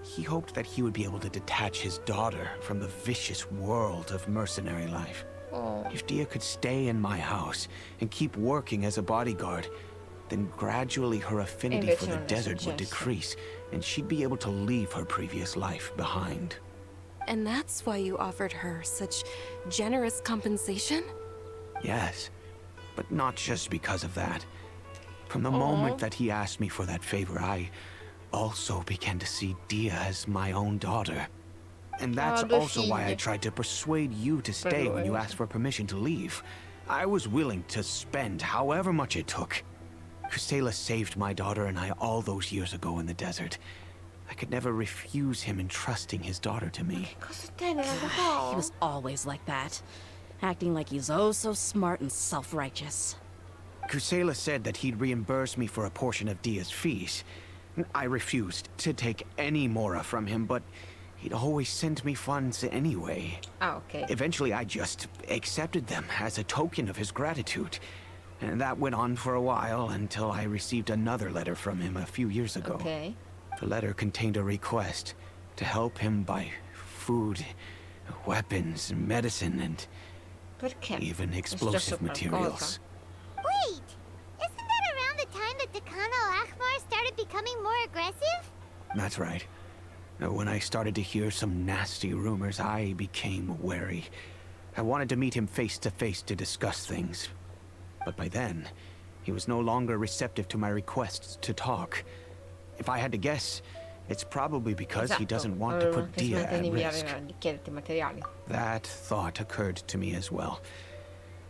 he hoped that he would be able to detach his daughter from the vicious world of mercenary life. If Dehya could stay in my house and keep working as a bodyguard, then gradually her affinity for the desert would decrease, and she'd be able to leave her previous life behind. And that's why you offered her such generous compensation? Yes, but not just because of that. From the moment that he asked me for that favor, I also began to see Dehya as my own daughter. And that's Ah, due also why I figlie. tried to persuade you to stay when you asked for permission to leave. I was willing to spend however much it took. Kusela saved my daughter and I all those years ago in the desert. I could never refuse him entrusting his daughter to me. Cosa tenera da He po'? was always like that, acting like he's oh so smart and self-righteous. Kusela said that he'd reimburse me for a portion of Dehya's fees. I refused to take any mora from him, but he'd always send me funds anyway. Ah, ok. Eventually, I just accepted them as a token of his gratitude. And that went on for a while until I received another letter from him a few years ago. Ok. The letter contained a request to help him buy food, weapons, medicine, and Perché? even È explosive successo materials. Wait! Isn't that around the time that Dehya al-Ahmar started becoming more aggressive? That's right. When I started to hear some nasty rumors, I became wary. I wanted to meet him face to face to discuss things. But by then, he was no longer receptive to my requests to talk. If I had to guess, it's probably because he doesn't want to put Dehya at risk. Richiedere materiali. That thought occurred to me as well.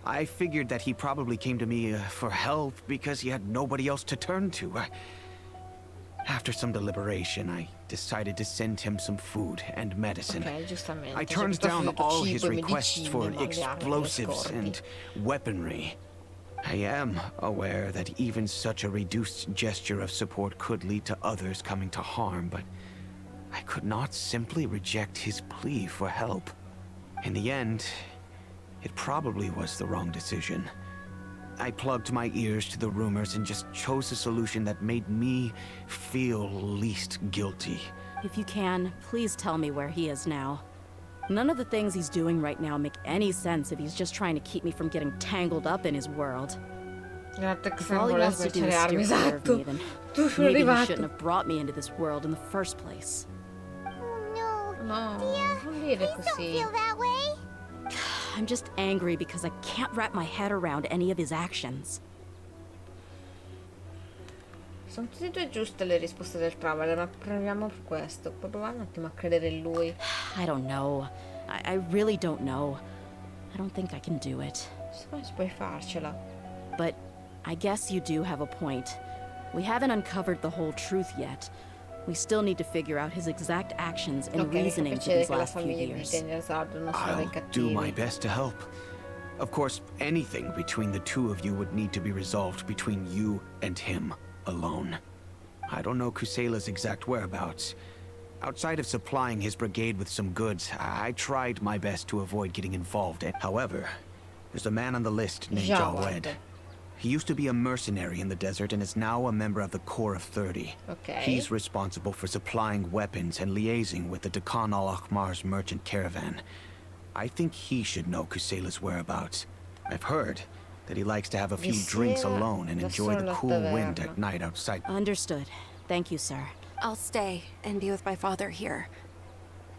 I figured that he probably came to me for help because he had nobody else to turn to. After some deliberation, I decided to send him some food and medicine. Ok, giustamente. I C'è turned questo down finito all cibo his e requests medicine, for ma le armi, le explosives scorte. and weaponry. I am aware that even such a reduced gesture of support could lead to others coming to harm, but I could not simply reject his plea for help. In the end, it probably was the wrong decision. I plugged my ears to the rumors and just chose a solution that made me feel least guilty. If you can, please tell me where he is now. None of the things he's doing right now make any sense if he's just trying to keep me from getting tangled up in his world. Grazie che If se non all he volesse wants to do spacciare is armi, steer clear of esatto. me, then Tu sono maybe he arrivato. shouldn't have brought me into this world in the first place. Oh no. No, Dehya, non dire please don't così. feel that way. I'm just angry because I can't wrap my head around any of his actions. Sono tutte e due giuste le risposte del Traveler, ma proviamo per questo. Puoi provare un attimo a credere in lui. I don't know. I really don't know. I don't think I can do it. Secondo me puoi farcela. But I guess you do have a point. We haven't uncovered the whole truth yet. We still need to figure out his exact actions and Ok, mi fa reasoning for piacere these che la last few famiglia di years. Daniel Sardo non sono dei I'll do cattivi. my best to help. Of course, anything between the two of you would need to be resolved between you and him alone. I don't know Kusela's exact whereabouts. Outside of supplying his brigade with some goods, I tried my best to avoid getting involved. However, there's a man on the list named Jawed. Jawed. He used to be a mercenary in the desert and is now a member of the Corps of 30. Ok. He's responsible for supplying weapons and liaising with the Dakan al-Akhmar's merchant caravan. I think he should know Kusela's whereabouts. I've heard that he likes to have a few drinks Kusela alone and da enjoy the sola cool wind taverna. at night outside. Understood. Thank you, sir. I'll stay and be with my father here.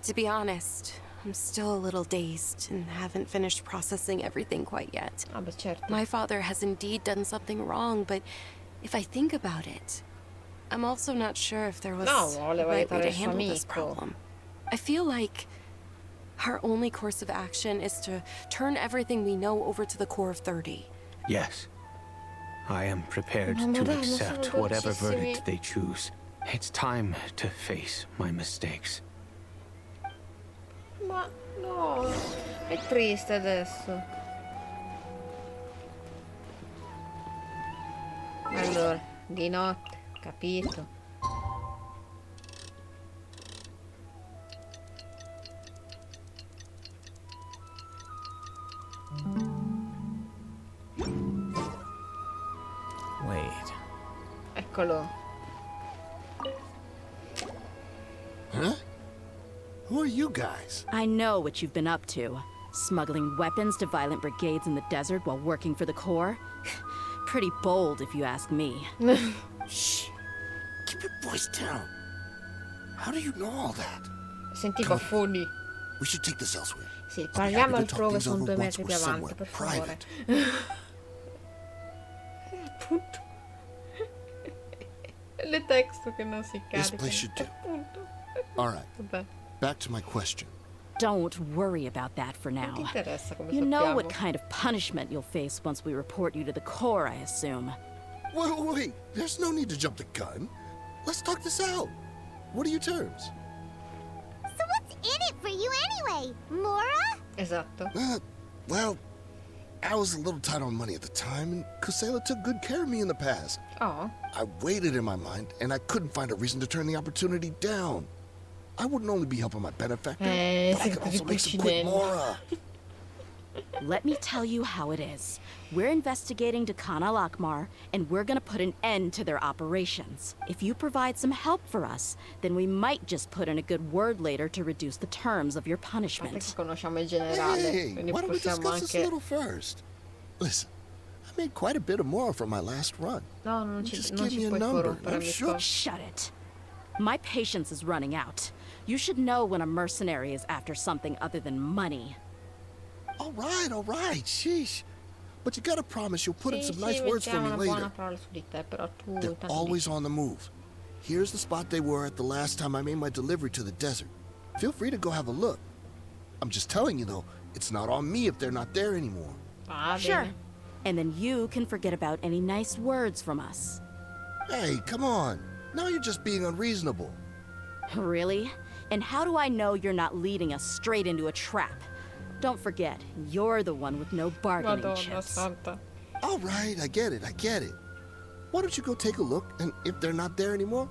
To be honest, I'm still a little dazed and haven't finished processing everything quite yet. Ah, beh, certo. My father has indeed done something wrong, but if I think about it, I'm also not sure if there was No, a voleva right way aiutare to il suo handle this amico. problem. I feel like our only course of action is to turn everything we know over to the Corps of 30. Yes. I am prepared Oh, to Madonna, accept sono whatever dolcissimi. verdict they choose. It's time to face my mistakes. Ma no, è triste adesso. Allora, di notte, capito? Wait. Eccolo. Huh? Who are you guys? I know what you've been up to. Smuggling weapons to violent brigades in the desert while working for the Corps. Pretty bold, if you ask me. Shh. Keep your voice down. How do you know all that? Senti i baffoni. We should take this elsewhere. Sì, I'll be parliamo happy to talk altrove, things sono over 2 once metri we're più avanti, somewhere per favore. private. Appunto. Le testo che non si This caricano. place should do. Appunto. All right, Vabbè, back to my question. Don't worry about that for non ti now. interessa come You know sappiamo. what kind of punishment you'll face once we report you to the Corps, I assume. Wait, there's no need to jump the gun. Let's talk this out. What are your terms? So what's in it for you anyway, Mora? Esatto. Well, I was a little tight on money at the time, and Kusela took good care of me in the past. Oh, I waited in my mind, and I couldn't find a reason to turn the opportunity down. I wouldn't only be helping my benefactor, but I could also make some quick Mora. Let me tell you how it is. We're investigating Dakan al-Akhmar, and we're gonna put an end to their operations. If you provide some help for us, then we might just put in a good word later to reduce the terms of your a parte che punishment. conosciamo il generale, Hey, quindi why don't we possiamo discuss this a anche... little first? Listen, I made quite a bit of Mora from my last run. No, non ci, Just non give ci me a puoi number, corrompere, I'm amico. sure. Shut it. My patience is running out. You should know when a mercenary is after something other than money. All right, sheesh. But you gotta promise you'll put in Sì, some sì, nice words for mettiamo me una buona later. parola su di te, però tu They're tanto always on the move. Here's the spot they were at the last time I made my delivery to the desert. Feel free to go have a look. I'm just telling you though, it's not on me if they're not there anymore. Ah, Sure. bene. And then you can forget about any nice words from us. Hey, come on. Now you're just being unreasonable. Really? And how do I know you're not leading us straight into a trap? Don't forget, you're the one with no bargaining Madonna chips. santa. All right, I get it. Why don't you go take a look, and if they're not there anymore,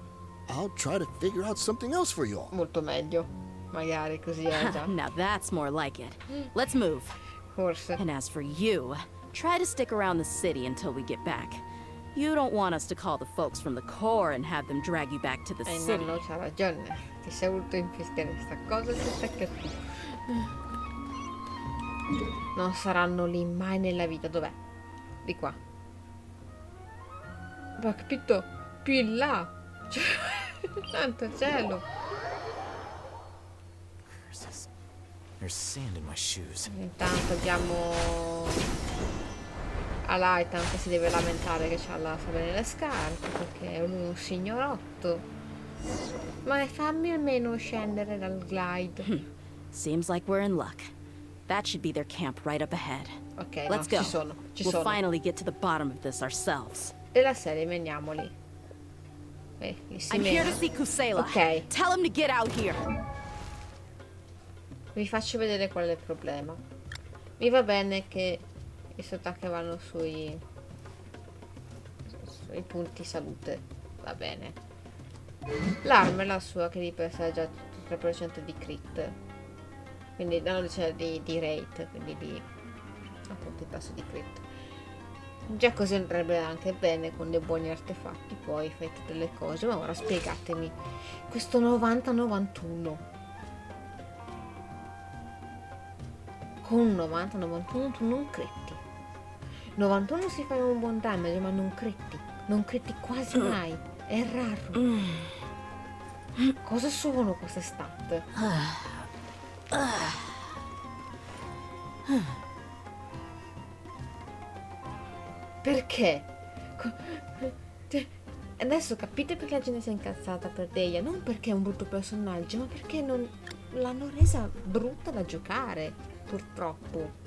I'll try to figure out something else for you all. Molto meglio. Magari così è già. Now that's more like it. Let's move. Forse. And as for you, try to stick around the city until we get back. You don't want us to call the folks from the Corps and have them drag you back to the city. No, c'ha ragione. Ti sei voluto infischiare sta cosa e si stacca tu. Non saranno lì mai nella vita. Dov'è? Di qua. Ma capito? Più in là. Cioè, tanto cielo. There's sand in my shoes. Intanto abbiamo Alaitan che si deve lamentare che c'ha la sabbia nelle scarpe perché è un signorotto. Ma fammi almeno scendere dal glide. Seems like we're in luck. That should be their camp right up ahead. Ok, Let's no, go. ci We'll sono. finally get to the bottom of this ourselves. Della serie, veniamoli. Li si I'm here to mena. see Kusela. Ok, Tell him to get out here. vi faccio vedere qual è il problema. Mi va bene che i suoi attacchi vanno sui punti salute. Va bene. L'arma è la sua che di per sé ha già 3% di crit. Quindi no, cioè di rate, quindi di appunto il tasso di crit. Già così andrebbe anche bene con dei buoni artefatti, poi fai tutte le cose. Ma ora spiegatemi questo 90-91. Con un 90-91 tu non critti. 91 si fa un buon damage, ma non critti. Non critti quasi mai. È raro. Cosa sono queste stat? Perché? Adesso capite perché la gente si è incazzata per Dehya. Non perché è un brutto personaggio, ma perché non l'hanno resa brutta da giocare, purtroppo.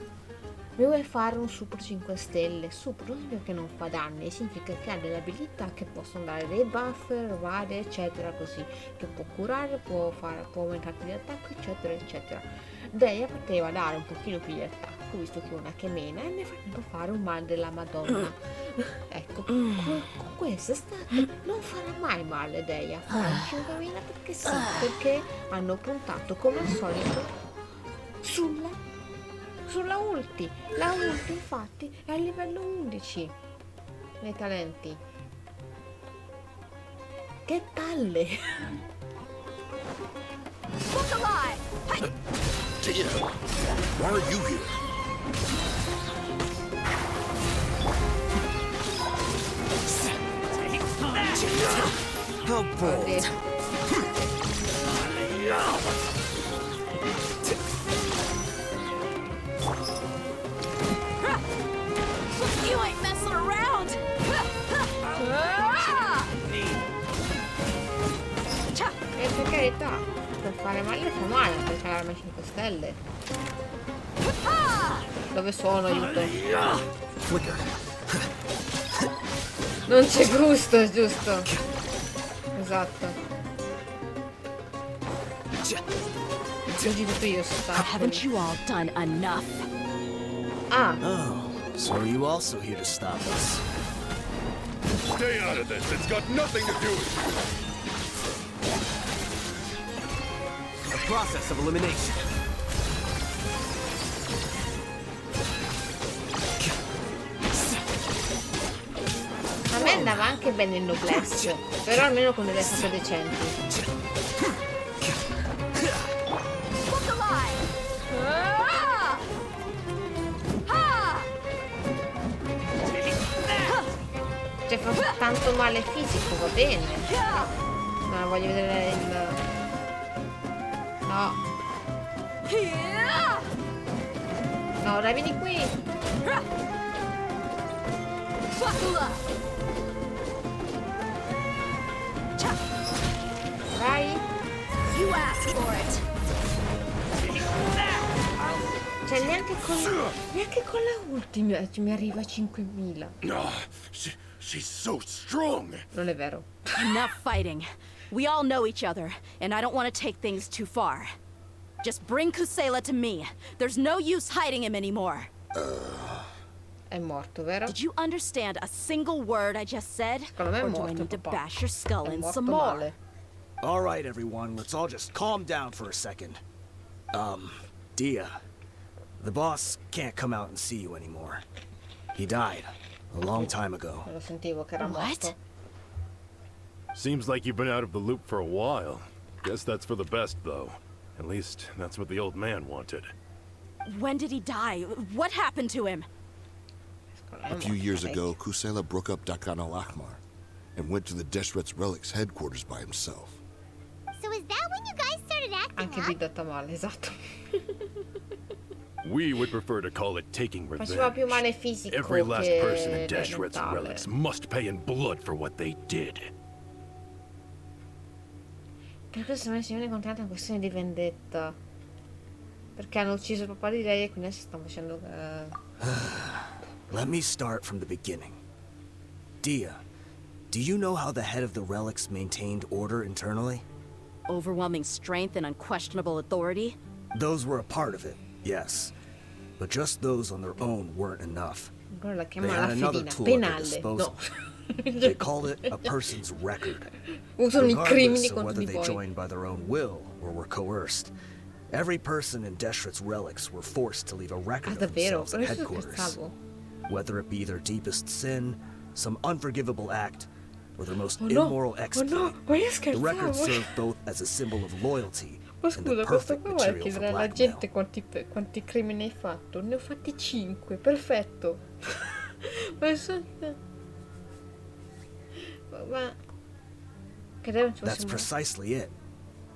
Mi vuoi fare un super 5 stelle? Super non significa che non fa danni, significa che ha delle abilità che possono dare dei buffer, varie, eccetera, così. Che può curare, può aumentare di attacco, eccetera, eccetera. Dehya poteva dare un pochino più di attacco, visto che è una che mena, e nel frattempo fare un male della Madonna. Ecco, con queste state non farà mai male Dehya, farà un 5000 perché sì, perché hanno puntato come al solito sulla ulti. La ulti infatti è a livello 11 nei talenti. Che palle. Dehya, why are you here? How bold. You ain't messing around. E per carità, per fare male fa male, perché l'arma 5 stelle. Dove sono, aiuto? Non c'è gusto, giusto? Esatto. Così tutto io sto. Haven't you all done enough? Ah, Oh, so are you also here to stop us? Stay out of this. It's got nothing to do with you. A process of elimination. a me andava anche bene il noblesse, però almeno con delle state decenti. Cioè fa tanto male fisico, va bene. No, voglio vedere il... No. No, ora vieni qui. Vai. You asked for it. Cioè neanche con la ultima mi arriva a 5000. No, she's so strong. Non è vero. Enough fighting. We all know each other, and I don't want to take things too far. Just bring Kusela to me. There's no use hiding him anymore. È morto, vero? Did you understand a single word I just said? Secondo me è Or do I morto, need to papà. bash your skull È in morto some more? male. All right, everyone, let's all just calm down for a second. Dehya, the boss can't come out and see you anymore. He died a long time ago. Lo sentivo che era morto. Seems like you've been out of the loop for a while. Guess that's for the best, though. At least, that's what the old man wanted. When did he die? What happened to him? A few years ago, Kusela broke up Dakan al-Ahmar. and went to the Deshret's Relics headquarters by himself. So is that when you guys started acting Anche up? guidata male, esatto. We would prefer to call it taking revenge. Faceva più male fisico Every last che person in Deshret's mentale. Relics must pay in blood for what they did. Per questo me si viene contenta una questione di vendetta. Perché hanno ucciso il papà di lei e quindi adesso stanno facendo... Let me start from the beginning. Dehya, do you know how the head of the relics maintained order internally? Overwhelming strength and unquestionable authority? Those were a part of it, yes. But just those on their own weren't enough. Ancora la They chiama had la another fedina. tool at their Penale. disposal. No. They called it a person's record. Usano i crimini Regardless of contro whether di they voi. joined by their own will or were coerced, every person in Deshret's relics were forced to leave a record Ah, of davvero? themselves at Adesso headquarters. scherzavo. Whether it be their deepest sin, some unforgivable act, or their most Oh no, immoral oh exploit, no, ma io the record scherzavo. served both as a symbol of loyalty Ma and the scusa, questo perfect qua vuole material for chiedere alla blackmail. gente quanti crimini hai fatto? Ne ho fatti 5, perfetto. Ma ma credevo ci That's fosse precisely it.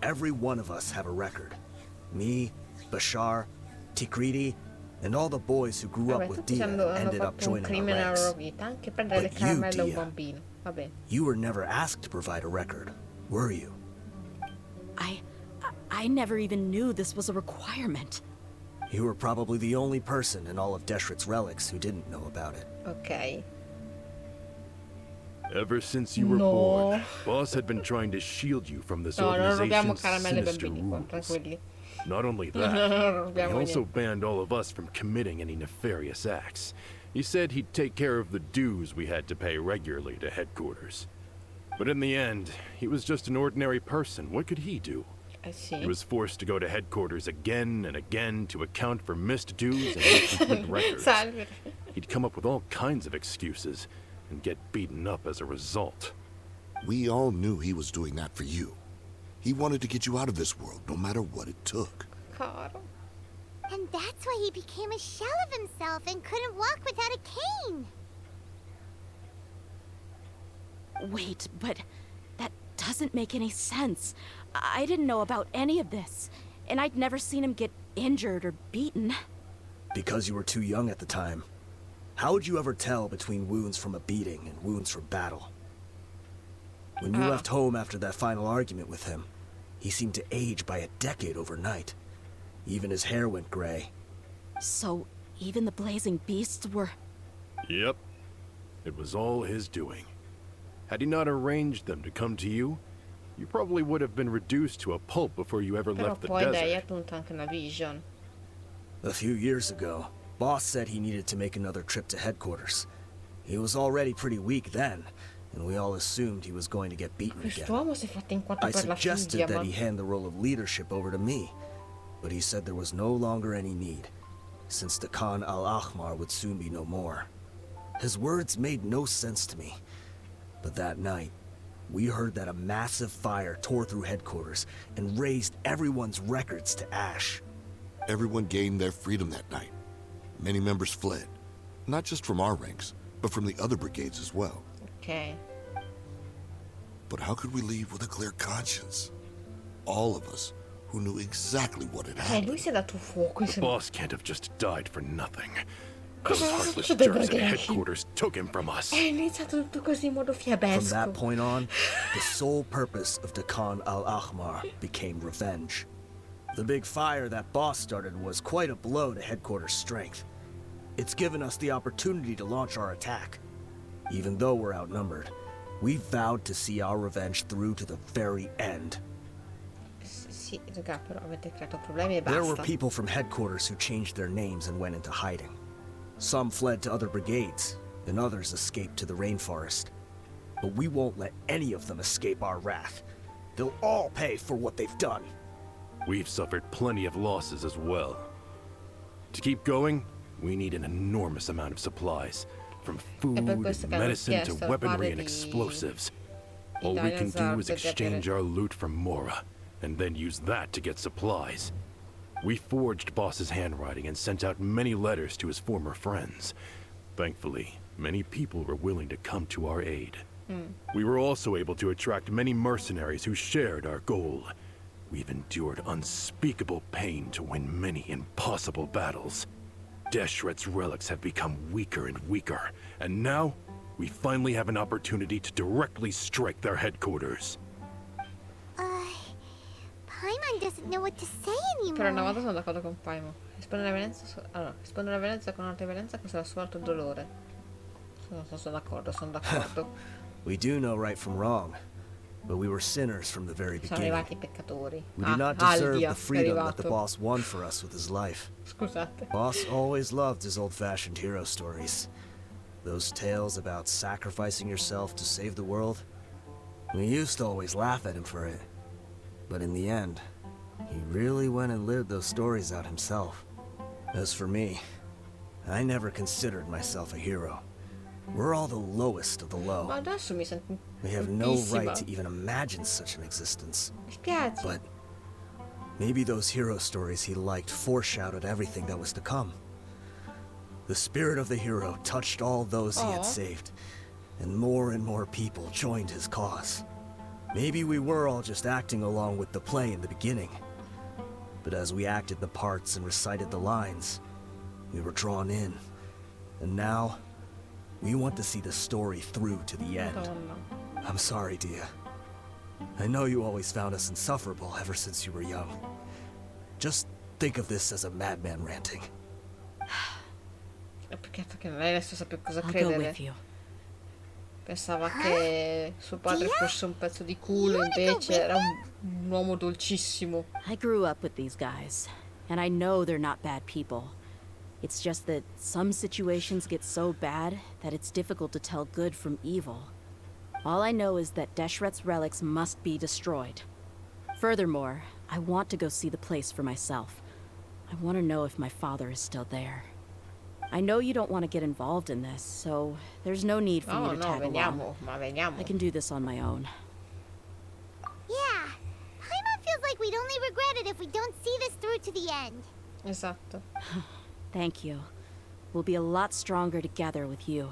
Every one of us have a record. Me, Bashar, Tikriti, and all the boys who grew up Vabbè, with tutti Dehya hanno ended up fatto un joining our crimine nella loro ranks. vita, anche prendere le But you, caramelle a un Dehya, bambino. Vabbè. You were never asked to provide a record, were you? I never even knew this was a requirement. You were probably the only person in all of Deshret's relics who didn't know about it. Ok. Ever since you were No. born, Boss had been trying to shield you from this No, non rubiamo organization's caramelle ai sinister bambini qua, rules. tranquilli. Not only Non that, he rubiamo also niente. banned all of us from committing any nefarious acts. He said he'd take care of the dues we had to pay regularly to headquarters. But in the end, he was just an ordinary person. What could he do? Eh sì. He was forced to go to headquarters again and again to account for missed dues and incomplete records. Salve. He'd come up with all kinds of excuses and get beaten up as a result. We all knew he was doing that for you. He wanted to get you out of this world, no matter what it took. Caro. And that's why he became a shell of himself and couldn't walk without a cane. Wait, but that doesn't make any sense. I didn't know about any of this, and I'd never seen him get injured or beaten. Because you were too young at the time. How would you ever tell between wounds from a beating and wounds from battle? When you left home after that final argument with him, he seemed to age by a decade overnight. Even his hair went gray. So, even the blazing beasts were... Yep. It was all his doing. Had he not arranged them to come to you, you probably would have been reduced to a pulp before you ever Però left the poi Dehya desert. ha appunto anche una vision. A few years ago, Boss said he needed to make another trip to headquarters. He was already pretty weak then, and we all assumed he was going to get beaten again. Quest'uomo si è fatto in quattro I per la suggested figlia, that ma... he hand the role of leadership over to me, but he said there was no longer any need, since the Khan al-Ahmar would soon be no more. His words made no sense to me, but that night, we heard that a massive fire tore through headquarters and razed everyone's records to ash. Everyone gained their freedom that night. Many members fled, not just from our ranks, but from the other brigades as well. Ok. But how could we leave with a clear conscience? All of us who knew exactly what had Lui happened. si è dato fuoco. The boss can't have just died for nothing. Those Cosa heartless succede jerks at perché? headquarters took him from us. È iniziato tutto così in modo From fiabesco. that point on, the sole purpose of the Khan al-Ahmar became revenge. The big fire that Boss started was quite a blow to headquarters' strength. It's given us the opportunity to launch our attack. Even though we're outnumbered, we vowed to see our revenge through to the very end. Sì, raga, però avete creato problemi e There were basta. people from headquarters who changed their names and went into hiding. Some fled to other brigades, and others escaped to the rainforest. But we won't let any of them escape our wrath. They'll all pay for what they've done. We've suffered plenty of losses as well. To keep going, we need an enormous amount of supplies, from food per and questo che hanno medicine to chiesto al weaponry padre and di- explosives. di All we Dahlia can do is Zard di exchange avere- our loot from Mora, and then use that to get supplies. We forged Boss's handwriting and sent out many letters to his former friends. Thankfully, many people were willing to come to our aid. We were also able to attract many mercenaries who shared our goal. We've endured unspeakable pain to win many impossible battles. Deshret's relics have become weaker and weaker, and now we finally have an opportunity to directly strike their headquarters. Paimon doesn't know what to say Per una anymore. volta sono d'accordo con Paimon. Rispondere alla violenza, allora, rispondere alla violenza con altra violenza causerà solo altro dolore. Sono d'accordo, sono d'accordo. We do know right from wrong, but we were sinners from the very Sono beginning. arrivati i peccatori. We do not deserve Aldia the è freedom that the arrivato. boss won for us with his life. Scusate. Boss always loved his old-fashioned hero stories. Those tales about sacrificing yourself to save the world. We used to always laugh at him for it. But in the end, he really went and lived those stories out himself. As for me, I never considered myself a hero. We're all the lowest of the Ma low. adesso mi sento We have no bruttissima. right to even imagine such an existence. Mi spiace. But maybe those hero stories he liked foreshadowed everything that was to come. The spirit of the hero touched all those he Aw. had saved, and more people joined his cause. Maybe we were all just acting along with the play in the beginning. But as we acted the parts and recited the lines, we were drawn in. And now, we want to see the story through to the end. Madonna. I'm sorry, Dehya. I know you always found us insufferable ever since you were young. Just think of this as a madman ranting. È Peccato che lei adesso sa più cosa I'll go credere. with you. Pensava che suo padre fosse un pezzo di culo, invece era un uomo dolcissimo. I grew up with these guys, and I know they're not bad people. It's just that some situations get so bad that it's difficult to tell good from evil. All I know is that Deshret's relics must be destroyed. Furthermore, I want to go see the place for myself. I want to know if my father is still there. I know you don't want to get involved in this, so there's no need for No, you to no, tag along. veniamo, ma veniamo. I can do this on my own. Yeah, Paimon feels like we'd only regret it if we don't see this through to the end. Esatto. Thank you. We'll be a lot stronger together with you.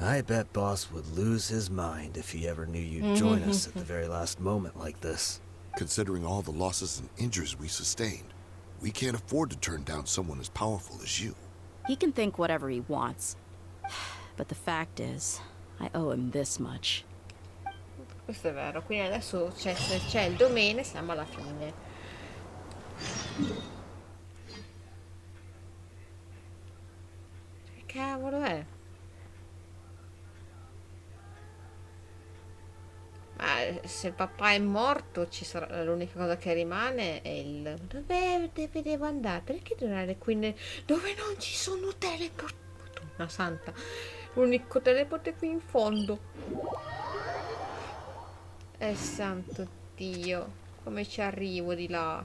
I bet Boss would lose his mind if he ever knew you'd join us at the very last moment like this. Considering all the losses and injuries we sustained, we can't afford to turn down someone as powerful as you. He can think whatever he wants. But the fact is, I owe him this much. Questo è vero. Quindi adesso se c'è il domene siamo alla fine. Che cavolo è? Ma se il papà è morto, ci sarà l'unica cosa che rimane è il dove devo andare? Perché devo andare qui dove non ci sono teleport? Madonna santa. L'unico teleport è qui in fondo. Santo Dio, come ci arrivo di là?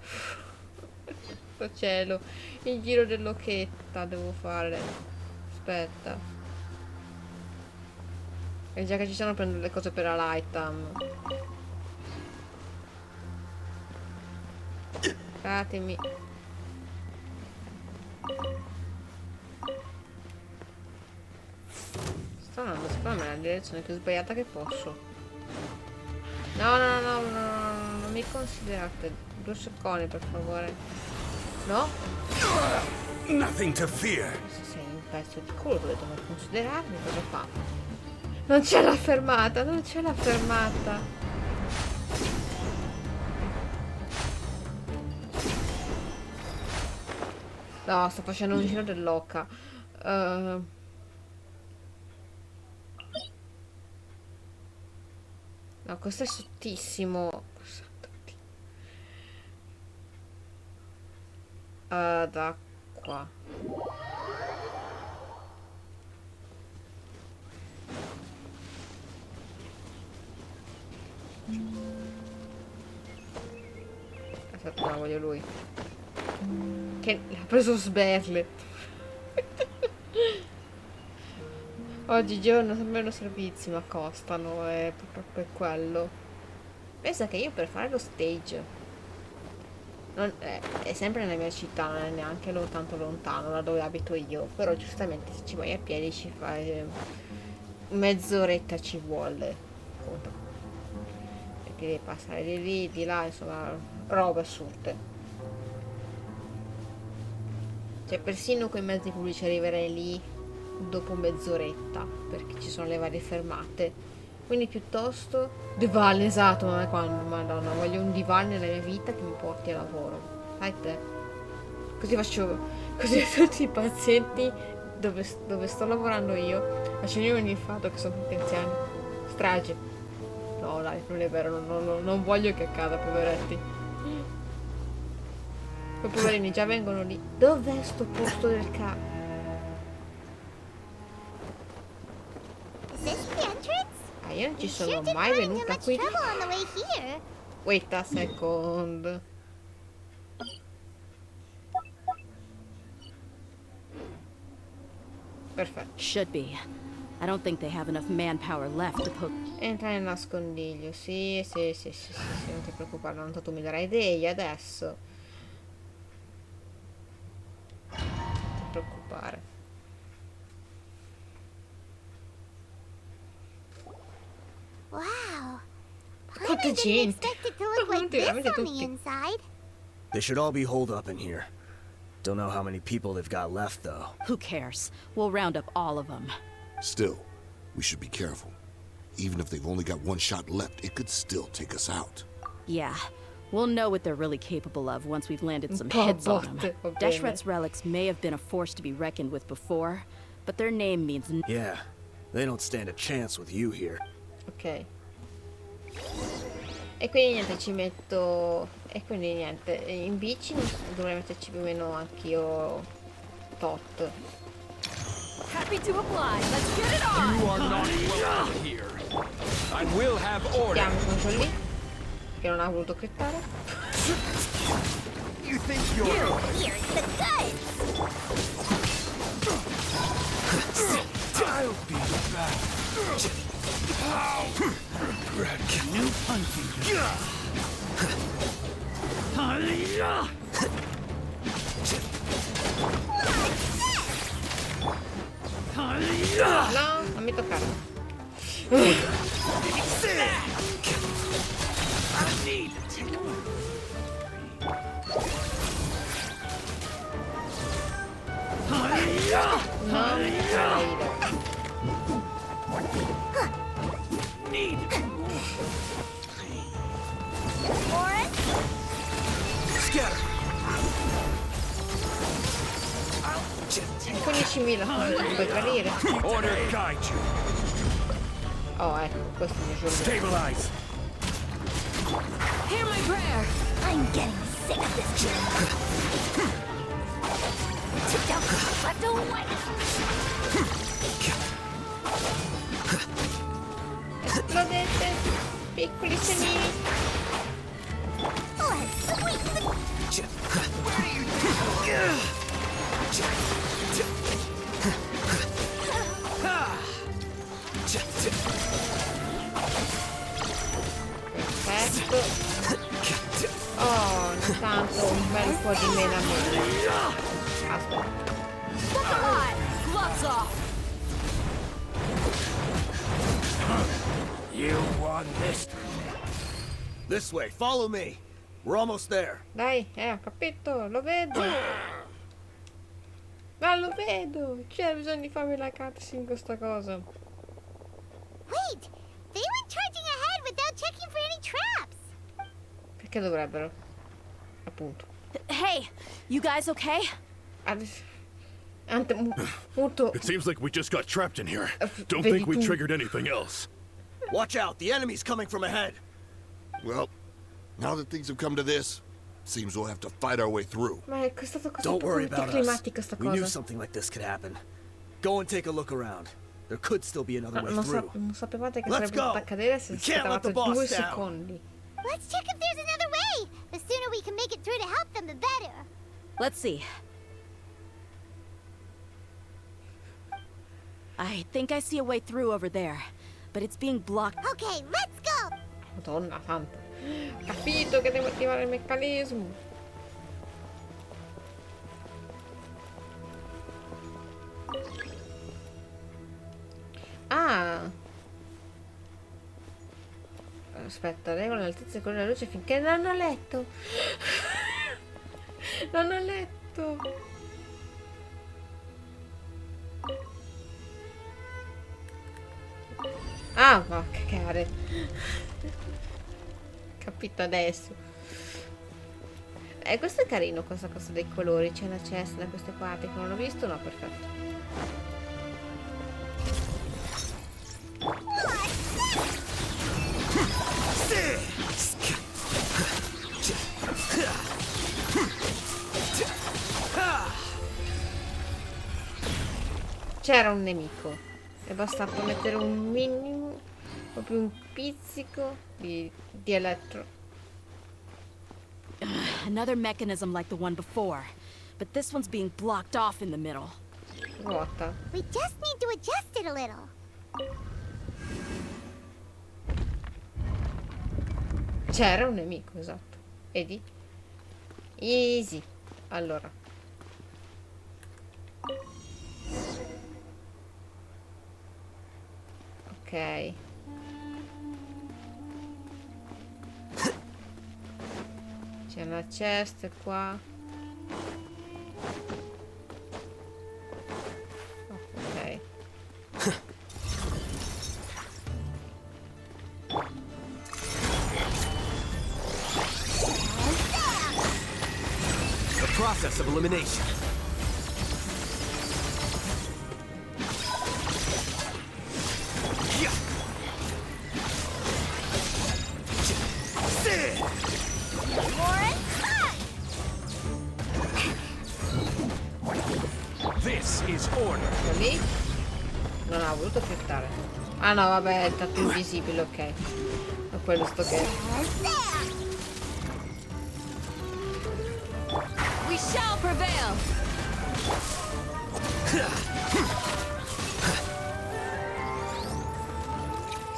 Santo cielo, il giro dell'occhetta devo fare. Aspetta. E già che ci sono prendo le cose per la Lightam. Fatemi. Sto andando secondo me nella direzione più sbagliata che posso. No, non mi considerate. 2 secondi per favore. No? Nothing to fear. Se sei un pezzo di culo dovete non considerarmi, cosa fa? Non c'è la fermata, non c'è la fermata. No, sto facendo un giro dell'oca. No, questo è sottissimo. Da qua. Aspetta, no, voglio lui. Che l'ha preso sberle. Oggigiorno sembrano servizi, ma costano, è proprio quello. Pensa che io per fare lo stage è sempre nella mia città, non è neanche tanto lontano da dove abito io, però giustamente se ci vai a piedi ci fai mezz'oretta ci vuole. Appunto. Perché devi passare di lì, di là, insomma, robe assurde. Cioè, persino con i mezzi pubblici arriverei lì dopo mezz'oretta, perché ci sono le varie fermate. Quindi piuttosto Divan, esatto, ma quando, madonna, voglio un divan nella mia vita che mi porti a lavoro. Sai te? Così faccio, così tutti i pazienti dove sto lavorando io faccio venire il fatto che sono tutti anziani. Strage. No dai, non è vero, non voglio che accada, poveretti. Quei poverini già vengono lì. Dov'è sto posto del cazzo? Is this the entrance? Ah, io non ci You sono sure didn't mai run into venuta much qui. trouble on the way here. Wait a second. Perfetto. Should be. I don't think they have enough manpower left to poke. Entra nel nascondiglio. Sì, non ti preoccupare, tanto tu mi darai Dehya adesso. Non ti preoccupare. Wow. Quanta I didn't gente. expect it to look like this Veramente on the tutti. inside. They should all be holed up in here. Don't know how many people they've got left, though. Who cares? We'll round up all of them. Still, we should be careful. Even if they've only got one shot left, it could still take us out. Yeah. We'll know what they're really capable of once we've landed some po' hits on them. botte, va bene. Deshret's relics may have been a force to be reckoned with before, but their name means Yeah, they don't stand a chance with you here. Ok. E quindi niente, ci metto... E quindi niente, in bici dovrei metterci più o meno anch'io tot. Happy to oblige. Let's get it on. You are not welcome here. I will have order. Chiamo quello lì, che non ha voluto crittare. You think you're... Here's the goods. I'll be back. How? New punching. No, non mi toccare. I need to take No, need. Scatter. 15.000 non puoi parire. Order guide you. Oh, ecco, questo mi giuro. Stabilize. Hear my prayer. I'm getting sick of this shit. Left away. Esplodete, piccoli semini. Let's sweep the... Perfetto. Oh, intanto un bel po' di melamina. Aspetta. Come on. Gloves off. You won this. This way, follow me. We're almost there. Dai, ho capito, lo vedo. Ma lo vedo. C'era bisogno di farmi la cutscene con questa cosa. Wait! They went charging ahead without checking for any traps! Perché dovrebbero? Appunto. Hey, you guys okay? Molto... It seems like we just got trapped in here. Don't vedi think we tu. triggered anything else. Watch out, the enemy's coming from ahead. Well, now that things have come to this, seems we'll have to fight our way through. Ma è stata cosa Don't worry proprio about us. climatica sta We knew cosa. something like this could happen. Go and take a look around. There could still be another way Non through. sapevate che Let's sarebbe go. potuta accadere se We can't let the aspettavate 2 boss down. secondi. Let's check if there's another way! The sooner we can make it through to help them, the better. Let's see. I think I see a way through over there, but it's being blocked. Okay, let's go! Madonna santa. Capito che devo attivare il meccanismo. Ah. Aspetta, regola l'altezza con la luce finché non ho letto. Non ho letto. Ah, ma che care. Capito adesso. Questo è carino, cosa dei colori. C'è la cesta da queste parti che non ho visto. No, perfetto. C'era un nemico e bastava mettere un minimo, proprio un pizzico di elettro. Another mechanism like the one before, but this one's being blocked off in the middle. Ruota. We just need to adjust it a little. C'era un nemico, esatto. Vedi? Easy. Allora. Ok. C'è una chest qua. Ok. The process of elimination. This is order. Lì non ha voluto fiuttare. Ah no, vabbè, è stato invisibile, ok. A quello sto che. We shall prevail.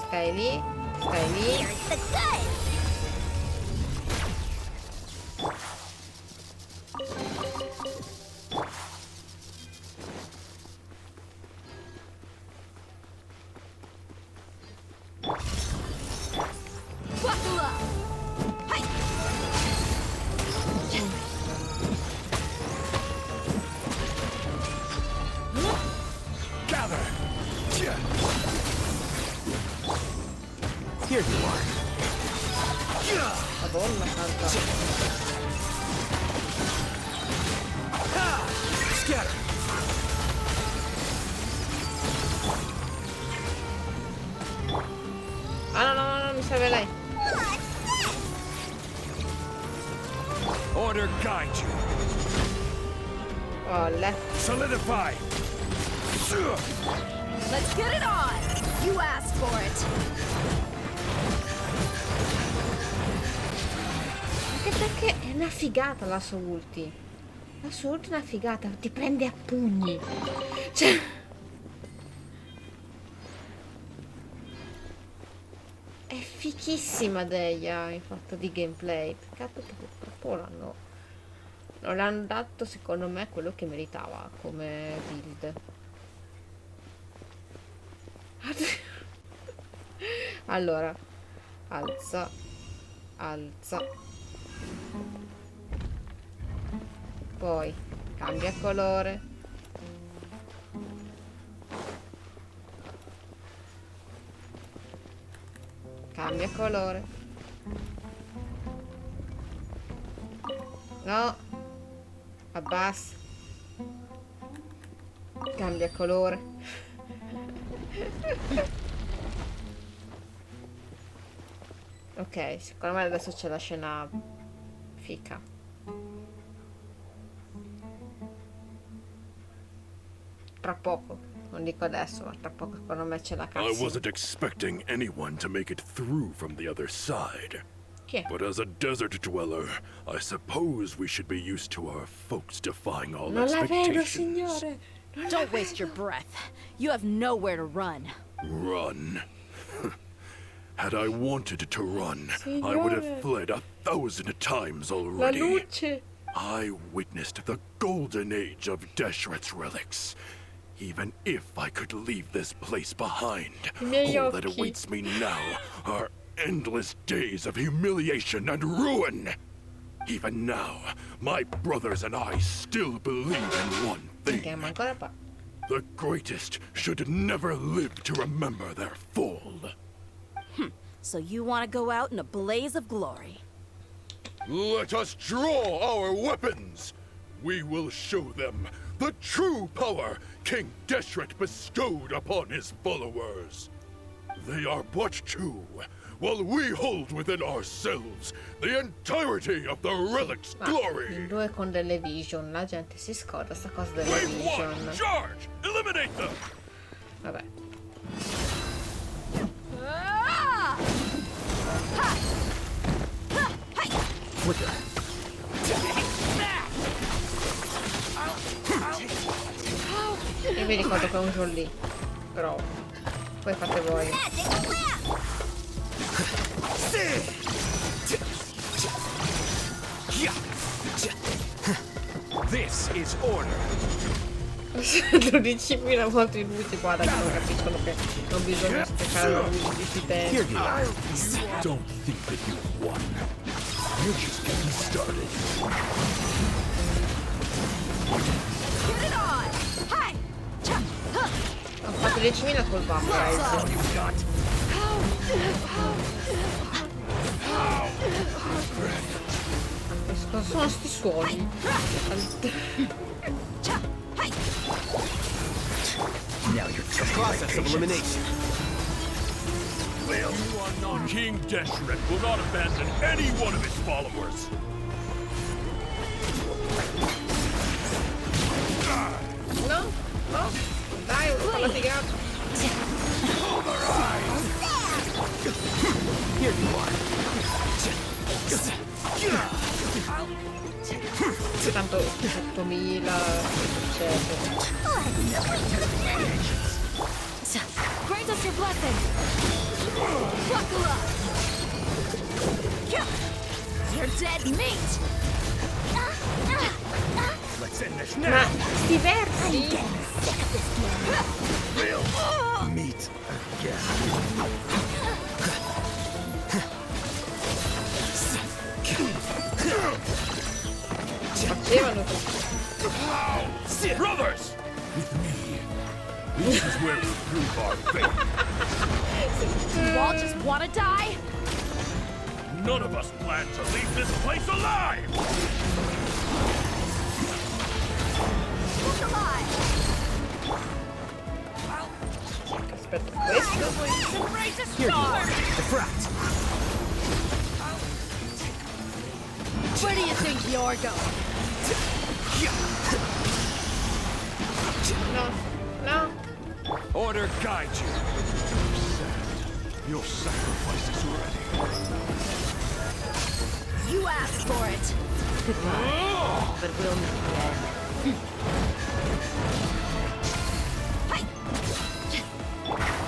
Stai lì, stai lì. Here you are. Madonna santa. Scatter. Ah no, mi serve lei. Order guide you. Olle. Solidify. Let's get it on. You asked for it. Anche perché è una figata la sua ulti. La sua ulti è una figata, ti prende a pugni. Cioè. È fichissima Dehya in fatto di gameplay. Peccato che purtroppo non l'hanno dato secondo me quello che meritava come build. Allora, alza, poi cambia colore, no, abbassa, cambia colore. Ok, secondo me adesso c'è la scena fica. Tra poco, non dico adesso, ma tra poco secondo me c'è la I cutscene. wasn't expecting anyone to make it through from the other side. Chi è? But as a desert dweller, I suppose we should be used to our folks defying all Non la vedo, expectations. signore. Don't waste your breath. You have nowhere to run. Run. Had I wanted to run, I would Signore. have fled 1,000 times La already. luce. I witnessed the golden age of Deshret's relics. Even if I could leave this place behind, I miei all that occhi. awaits me now are endless days of humiliation and ruin. Even now, my brothers and I still believe in one thing. Chiama ancora qua. The greatest should never live to remember their fall. So you want to go out in a blaze of glory? Let us draw our weapons. We will show them the true power King Deshret bestowed upon his followers. They are but two, while we hold within ourselves the entirety of the relic's glory. In due con delle vision, la gente si scorda sta cosa delle Wave vision. one, charge! Eliminate them! Vabbè. Flicker. Io vi ricordo che è un jolly, però poi fate voi. This is order. 12.000 volte in luce, guarda che non capiscono che non bisogna sprecare la luce di sti tempi. You don't think that you've won. You're just getting started. Get it on! Hi! Ho fatto 10.000 col buff, guys. Cosa sono sti suoni? Now you're just process of elimination. King Deshret will not abandon any one of his followers. No? No? Dai, ho la figata. Here you are. Tanto 8.000 eccetera. Grant us your blessing! Buckle up! You're dead meat! Let's end this Ma now. sti versi! Meet again. Facevano così. Brothers! With me, this is where we prove our faith. You all just wanna die? None of us plan to leave this place alive! Who's alive? Aspetta, questo. Here you are. The frat. Where do you think you're going? No, no. Order guide you. Your sacrifice is ready. You asked for it. But we'll meet Hi.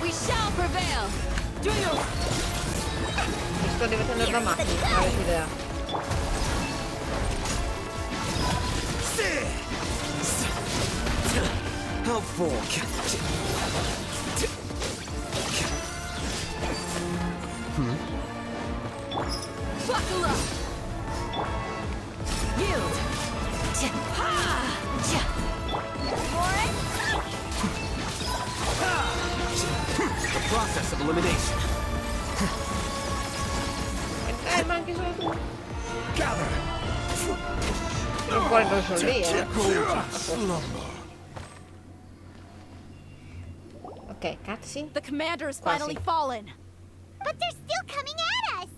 We shall prevail. Do you? Sto diventando drammatico, non avete idea. Helpful. Buckle up. Yield. The process of elimination. Ma anche solo tu. Gather. Non fuori lo sono lì, Ok, cutscene. The commander has Quasi. finally fallen. But they're still coming at us!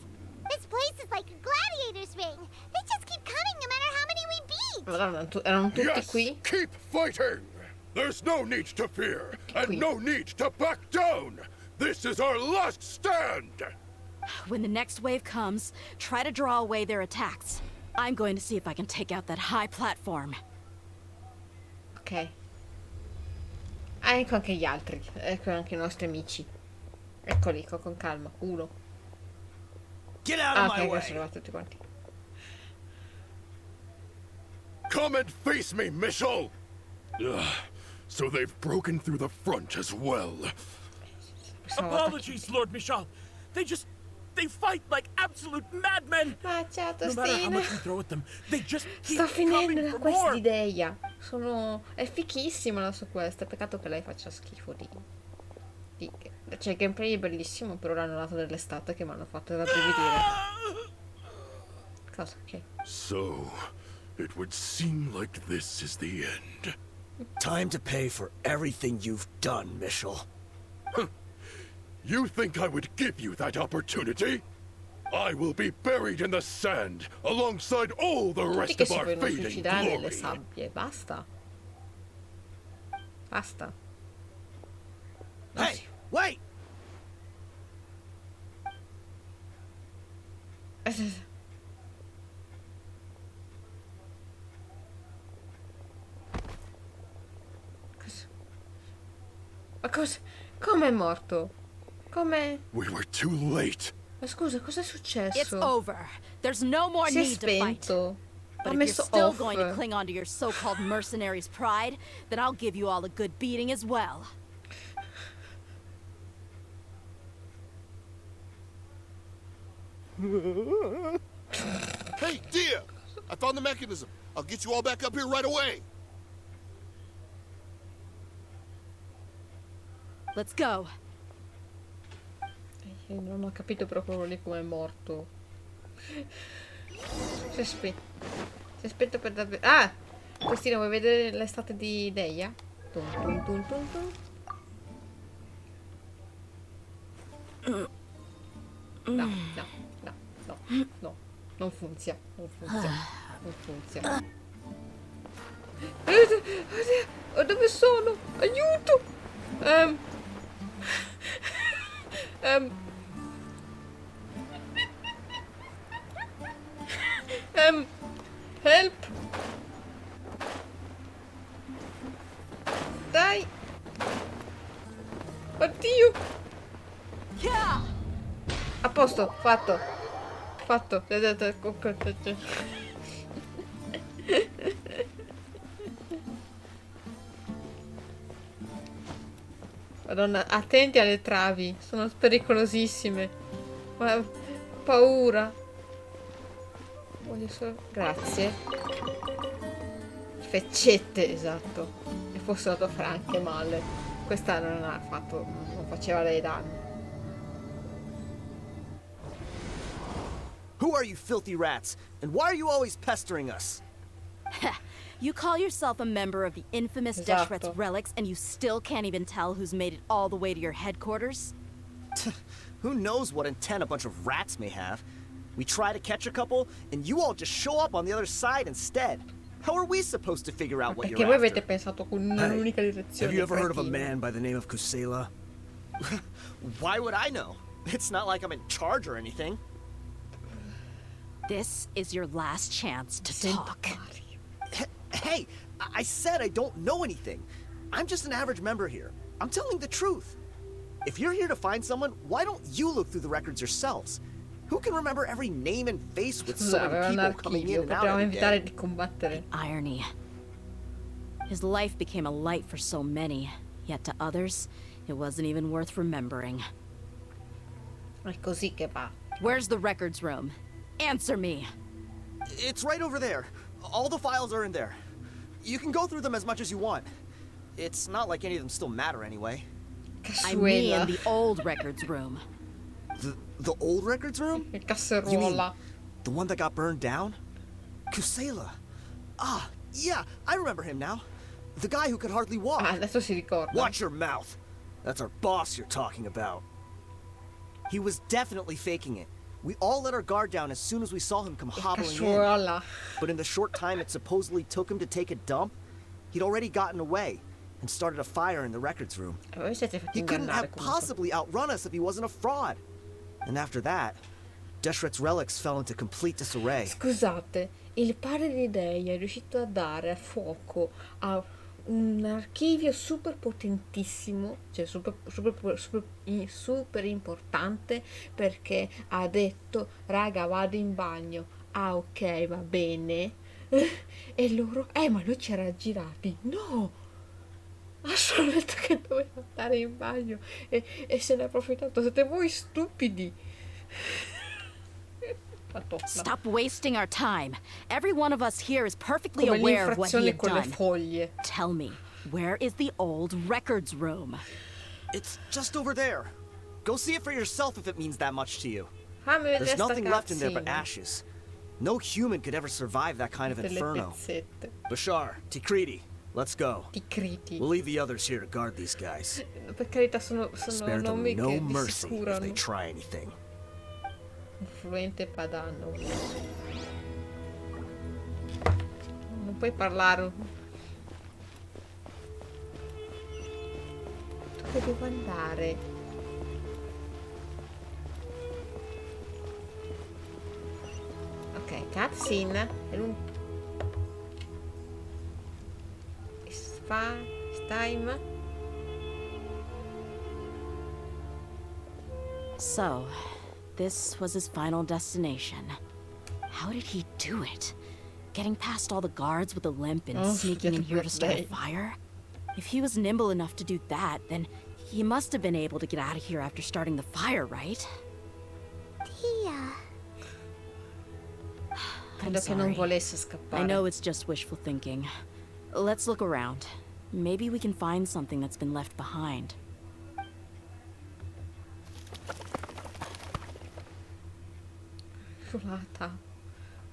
This place is like a gladiator's ring. They just keep coming no matter how many we beat! Madonna, erano tutti Yes, qui. keep fighting! There's no need to fear, and no need to back down! This is our last stand! When the next wave comes, try to draw away their attacks. I'm going to see if I can take out that high platform. Ok. Ah, ecco anche gli altri. Ecco anche i nostri amici. Eccoli, con calma. Uno. Get out Ah, of ok, my adesso way. sono arrivati tutti quanti. Come and face me, Michel! So they've broken through the front as well. Apologies, Lord Michal. They just They fight like absolute madmen. Ah, ciao No matter how Tostina. much you throw at them, they just keep Sto finendo coming la for quest more. di Dehia. È fichissima la sua quest. Peccato che lei faccia schifo cioè il gameplay è bellissimo, però hanno dato delle stat che mi hanno fatto rabbrividire. Cosa? Che? So, it would seem like this is the end. Time to pay for everything you've done, Mitchell. You think I would give you that opportunity? I will be buried in the sand alongside all the Tutti rest che of si our vogliono fading suicidare nelle glory. sabbie. Basta. Basta. Hey, wait! Cosa? Ma cosa? Come è morto? Come? We were too late. Ma scusa, cosa è It's successo? over. There's no more Si è need to fight. spento. But Ha if messo you're still off. going to cling on to your so-called mercenary's pride, then I'll give you all a good beating as well. Hey, Dehya! I found the mechanism. I'll get you all back up here right away. Let's go. Non ho capito proprio quello lì come è morto. Si è spento. Si è spento per davvero. Ah! Cristina, vuoi vedere l'estate di Dehia? Tum, tum, tum, tum, tum. No, no, no, no, no. Non funziona. Non funziona. Non funziona. Oddio, dove sono? Aiuto! Help! Dai! Oddio! Yeah! A posto, fatto. Fatto. Madonna, attenti alle travi, sono pericolosissime. Ma paura. Voglio solo. Grazie. Feccette, esatto. E fosse andato franche male. Questa non ha fatto. Non faceva lei danni. Who are you filthy rats? And why are you always pestering us? You call yourself a member of the infamous Esatto. Deshret's relics, and you still can't even tell who's made it all the way to your headquarters? Who knows what intent a bunch of rats may have? We try to catch a couple, and you all just show up on the other side instead. How are we supposed to figure out what Perché you're voi after? avete pensato con Hey, un'unica direzione. have you ever heard of a cretino. man by the name of Kusela? Why would I know? It's not like I'm in charge or anything. This is your last chance to Sento talk. pari. Hey, I said I don't know anything. I'm just an average member here. I'm telling the truth. If you're here to find someone, why don't you look through the records yourselves? Who can remember every name and face with so Scusa, aveva many un people coming in archivio, and out potevamo every evitare day? di combattere. Irony. His life became a light for so many, yet to others, it wasn't even worth remembering. È così che va. Where's the records room? Answer me. It's right over there. All the files are in there. You can go through them as much as you want. It's not like any of them still matter anyway. I mean Cassuela. the old records room. The old records room? Il You mean casseruola. the one that got burned down? Kusela. Ah, yeah, I remember him now. The guy who could hardly walk. Ah, adesso si ricorda. Watch your mouth. That's our boss you're talking about. He was definitely faking it. We all let our guard down as soon as we saw him come hobbling in. Cassuola. But in the short time it supposedly took him to take a dump, he'd already gotten away and started a fire in the records room. Voi siete fatti He couldn't ingannare have comunque. possibly outrun us if he wasn't a fraud. And after that, Deshret's relics fell into complete disarray. Scusate, il padre di Dehya è riuscito a dare a fuoco a un archivio super potentissimo, cioè super importante, perché ha detto, raga, vado in bagno. Ah, ok, va bene. E loro, ma noi ci era girati. No! Ha solo detto che doveva andare in bagno e se ne è approfittato. Siete voi stupidi. Madonna. Stop wasting our time. Every one of us here is perfectly Come aware of what he l'infrazione had con le done. foglie. Tell me, where is the old records room? It's just over there. Go see it for yourself if it means that much to you. Fammi vedere There's sta nothing left in there but cazzina. ashes. No human could ever survive that kind of Delle inferno. pezzette. Bashar, Tikriti, let's go. Ti criti. We'll leave the others here to guard these guys. Per carità, sono Spare them nomi no che mercy if they assicurano. try anything. Influente padano. Non puoi parlare. Dove devo andare? Ok, cutscene. E non... It's time. So, this was his final destination. How did he do it? Getting past all the guards with a limp and sneaking in here to start a fire? If he was nimble enough to do that, then he must have been able to get out of here after starting the fire, right? Dehya. I'm Credo che non sorry. volesse scappare. I know it's just wishful thinking. Let's look around. Maybe we can find something that's been left behind. Culata.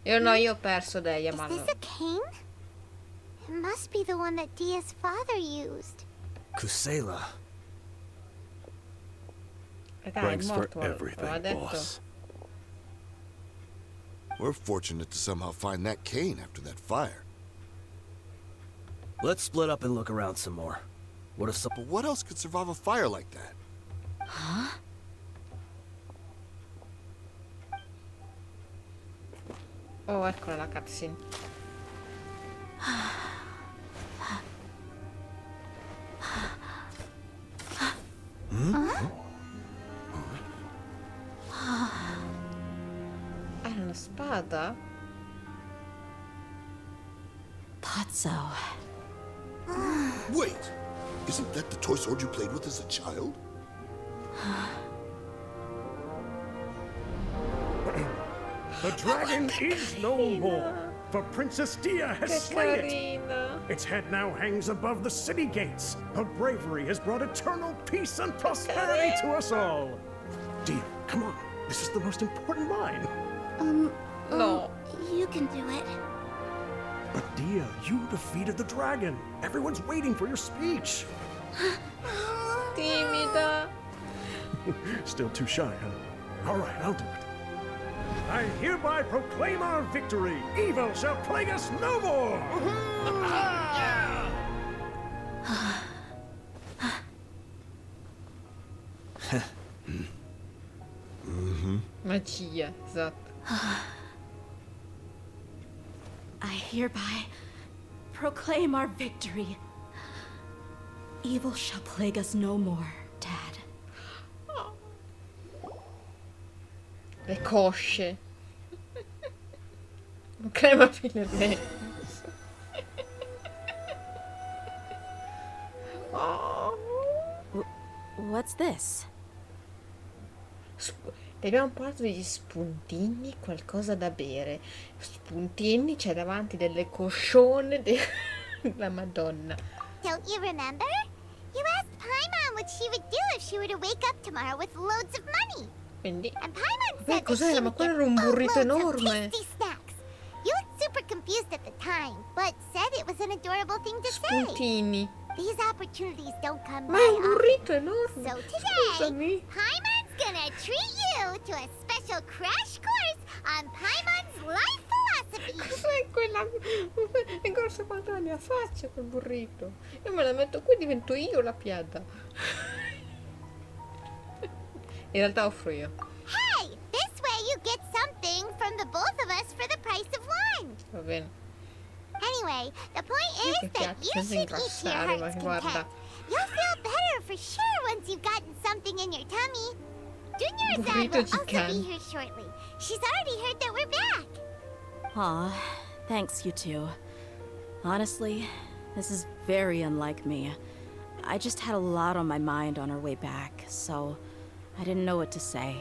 Io ho perso Dehya, Is ma this a cane? It must be the one that Dehya's father used. Kusela. Dai, è Thanks for morto, aveva everything, detto. boss. We're fortunate to somehow find that cane after that fire. Let's split up and look around some more. What if some... But what else could survive a fire like that? Oh, eccola la cutscene. Era una spada? Thought so. Wait! Isn't that the toy sword you played with as a child? The dragon is no more, for Princess Dehya has Che slain it. carina. Its head now hangs above the city gates. Her bravery has brought eternal peace and prosperity to us all. Dehya, come on. This is the most important line. No. You can do it. But Dehya, you defeated the dragon. Everyone's waiting for your speech. Timida. Still too shy, huh? All right, I'll do it. I hereby proclaim our victory. Evil shall plague us no more. Magia, esatto. I hereby proclaim our victory. Evil shall plague us no more, Dad. Le cosce. Crema fine bene. Oh. What's this? Abbiamo parlato degli spuntini, qualcosa da bere. Spuntini, c'è davanti delle coscione della Madonna. Don't you remember? You asked Paimon what she would do if she were to wake up tomorrow with loads of money. Quindi, And Paimon beh, said that she cos'era? Ma would quello get era un burrito boatloads of enorme. tasty snacks. You looked super confused at the time, but said it was an adorable thing to say. Spuntini. These opportunities don't come Ma by è un often. burrito enorme. So today, Scusami. Paimon's gonna treat you to a special crash course on Paimon's life philosophy. Cos'è quella? È grossa quanto la mia faccia quel burrito. Io me la metto qui e divento io la piada. In realtà offro io. Hey, this way you get something from the both of us for the price of one. Va bene. Anyway, the point Io is che that piaccio, you senza should eat to your ingrassare, ma heart's guarda. content. You'll feel better for sure once you've gotten something in your tummy. Junior Zad Burrito will also chicken. be here shortly. She's already heard that we're back. Aw, thanks, you two. Honestly, this is very unlike me. I just had a lot on my mind on our way back, so I didn't know what to say.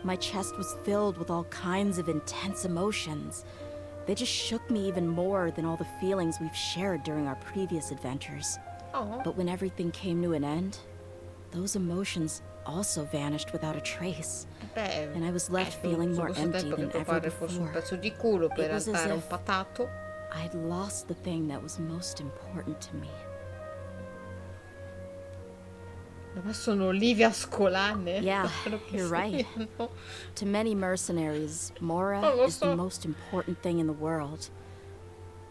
My chest was filled with all kinds of intense emotions. They just shook me even more than all the feelings we've shared during our previous adventures. Oh. But when everything came to an end, those emotions also vanished without a trace. Beh, And I was left feeling more questo empty tempo che than tuo ever padre fosse un before. pezzo di culo, poi in It was realtà as era un if patato. I'd lost the thing that was most important to me. Ma sono Olivia Scolane. Yeah, Quello che you're right. sono. To many mercenaries, Mora Non lo is the so. most important thing in the world.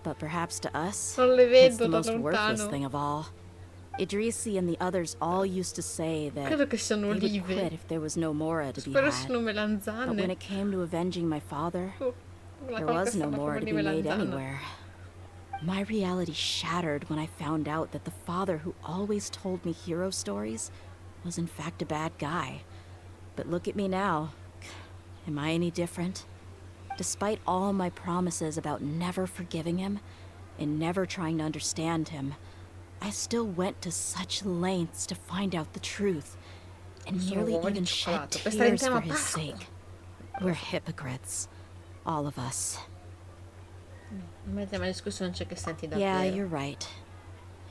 But perhaps to us, Non le it's vedo the da most worthless lontano. thing of all. Idrisi and the others all used to say that Credo che siano they would olive. quit if there was no Mora to be Spero had. siano But when melanzane. it came to avenging my father, La there cosa was no strana Mora come to di be made melanzana. anywhere. My reality shattered when I found out that the father who always told me hero stories was in fact a bad guy. But look at me now. Am I any different? Despite all my promises about never forgiving him and never trying to understand him, I still went to such lengths to find out the truth and Sono nearly uova di even shed cioccolato. Per stare in tears tema for his Pasqua. sake. We're hypocrites. All of us. Ma il tema di discussione c'è che senti davvero. Yeah, you're right.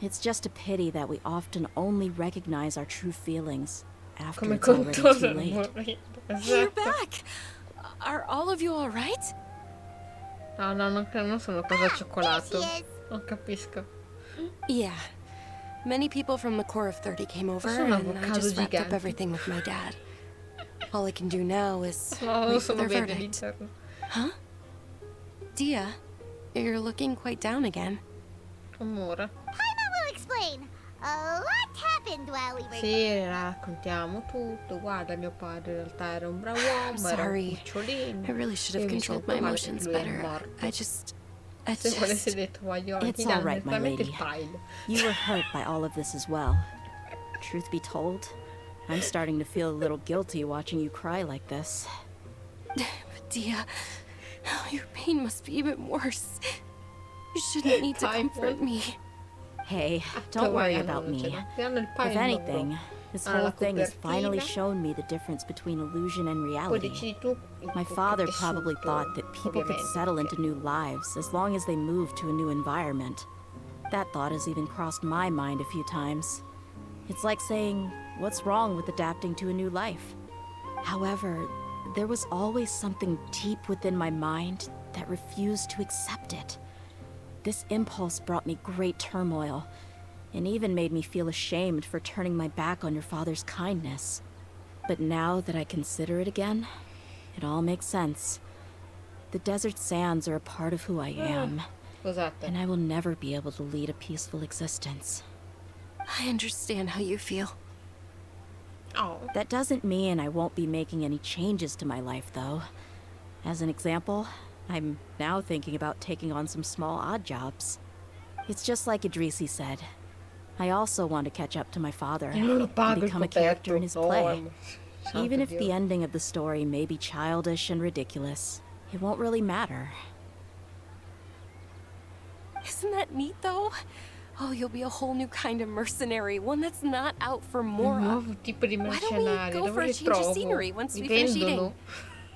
It's just a pity that we often only recognize our true feelings after Come it's already contorno too al late. morire. You're Esatto. back! Are all of you alright? No, non sono cose al cioccolato. There she is. Non capisco. Yeah. Many people from the Corps of 30 came over, Sono and I avocado just wrapped up giganti. everything with my dad. All I can do now is No, non wait for sono their veri verdict. all'interno. Huh? Dehya, you're looking quite down again. Amore. Paimon will explain. A lot happened while we were Sì, raccontiamo tutto. Guarda, mio padre in realtà era un bravo uomo, era un Sorry. cucciolino. I really should have Io mi controlled sento my male perché emotions lui è better. morto. I Se volessi just... detto voglio It's ti all danno right, my direttamente lady. il pile. You were hurt by all of this as well. Truth be told, I'm starting to feel a little guilty watching you cry like this. Dehya, your pain must be even worse. You shouldn't need to comfort me. Hey, don't worry about me. Ti danno il pile If anything, this whole la thing has finally copertina. shown me the difference between illusion and Poi reality. decidi tu il My tuo father tessuto, probably thought that people could ovviamente, settle perché into new lives as long as they moved to a new environment. That thought has even crossed my mind a few times. It's like saying, what's wrong with adapting to a new life? However, there was always something deep within my mind that refused to accept it. This impulse brought me great turmoil, and even made me feel ashamed for turning my back on your father's kindness. But now that I consider it again, it all makes sense. The desert sands are a part of who I am, Scusate. and I will never be able to lead a peaceful existence. I understand how you feel. Oh, That doesn't mean I won't be making any changes to my life, though. As an example, I'm now thinking about taking on some small odd jobs. It's just like Idrisi said. I also want to catch up to my father io non lo and pago il become a character coperto. in his No, play. santo Even if Dio. the ending of the story may be childish and ridiculous, it won't really matter. Isn't that neat, though? Oh, you'll be a whole new kind of mercenary, one that's not out for Un Mora. nuovo tipo di Why don't we mercenario, go dove for a li change of trovo? scenery once Li we finish vendono?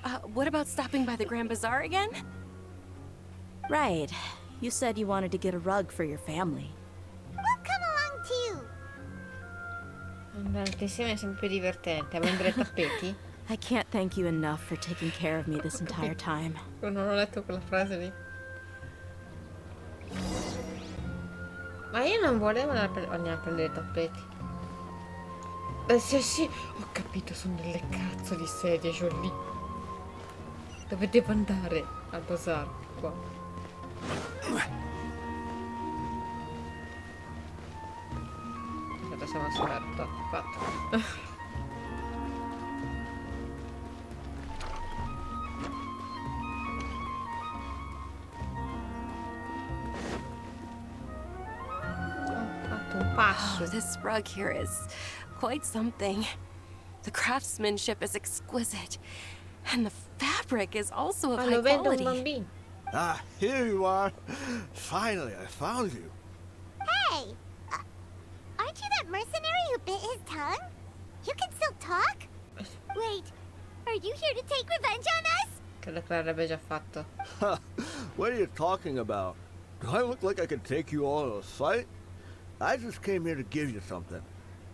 eating? What about stopping by the Grand Bazaar again? Right. You said you wanted to get a rug for your family. We'll come along too. Andare insieme è sempre divertente. A vendere tappeti? I can't thank you enough for taking care of me this entire time. Non ho letto quella frase lì. Ma io non volevo andare a prendere i tappeti. Sì, ho capito, sono delle cazzo di sedie, Jolie. Dove devo andare? Al bazar, qua. Aspetta, siamo aspetta, fatto. Ho fatto un passo. Oh, this rug here is quite something. The craftsmanship is exquisite, and the fabric is also of Ma high lo vende un quality. bambino. Ah, here you are. Finally, I found you. Hey! Aren't you that mercenary who bit his tongue? You can still talk? Wait, Are you here to take revenge on us? Credo che l'avrebbe già fatto. What are you talking about? Do I look like I could take you all to a fight? I just came here to give you something.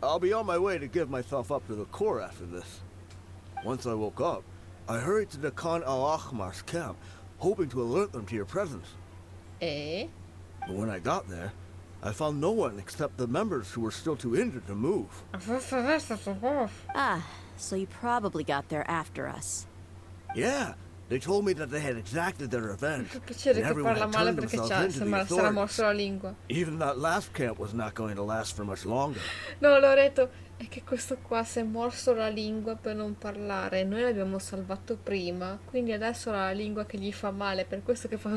I'll be on my way to give myself up to the Corps after this. Once I woke up, I hurried to the Khan al-Ahmar's camp, hoping to alert them to your presence. E? But when I got there, I found no one except the members who were still too injured to move. Ah, so you probably got there after us. Yeah, they told me that they had exacted their revenge, Che piacere and che everyone parla had male turned perché themselves into the sarà authorities. morso la lingua. Even that last camp was not going to last for much longer. No, Loreto, è che questo qua si è morso la lingua per non parlare. Noi l'abbiamo salvato prima, quindi adesso ha la lingua che gli fa male, per questo che fa...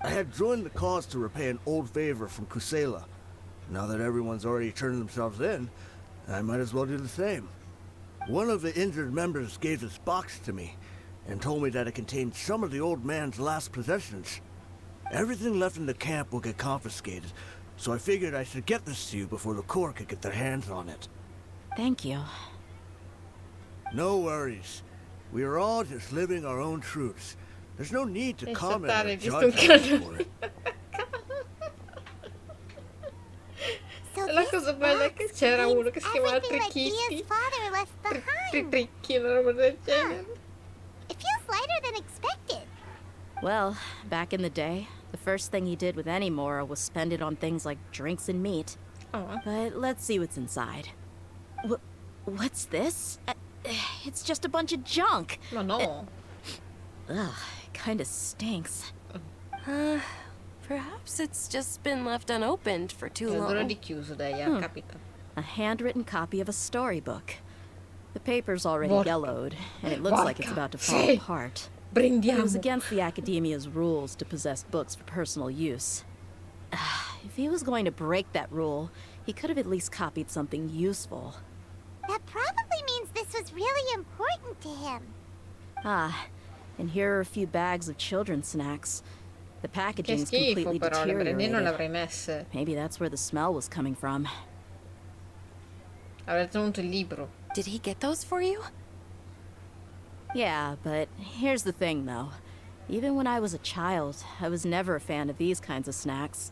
I had joined the cause to repay an old favor from Kusela. Now that everyone's already turned themselves in, I might as well do the same. One of the injured members gave this box to me and told me that it contained some of the old man's last possessions. Everything left in the camp will get confiscated, so I figured I should get this to you before the Corps could get their hands on it. Thank you. No worries. We are all just living our own truths. There's no need to comment or judge us for it. La cosa bella è che c'era uno che si chiamava Everything like Tricchitti. Dia's father left behind. Tricchi, una roba del genere. It feels lighter than expected. Well, back in the day, the first thing he did with any moral was spend it on things like drinks and meat. Oh. But let's see what's inside. What's this? It's just a bunch of junk. Ma no. Ugh, it kinda stinks. Perhaps it's just been left unopened for too È odore long. di chiuso, Dehya, capita. A handwritten copy of a storybook. The paper's already Vorca. yellowed, and it looks like it's about to fall Sì. apart. It Prendiamo. was against the Academia's rules to possess books for personal use. If he was going to break that rule, he could have at least copied something useful. That probably means this was really important to him. Ah, and here are a few bags of children's snacks. The Che packaging's schifo completely però, le prendine non le deteriorated. avrei messe. Maybe that's where the smell was coming from. Avrei tenuto il libro. Did he get those for you? Yeah, but here's the thing, though. Even when I was a child, I was never a fan of these kinds of snacks.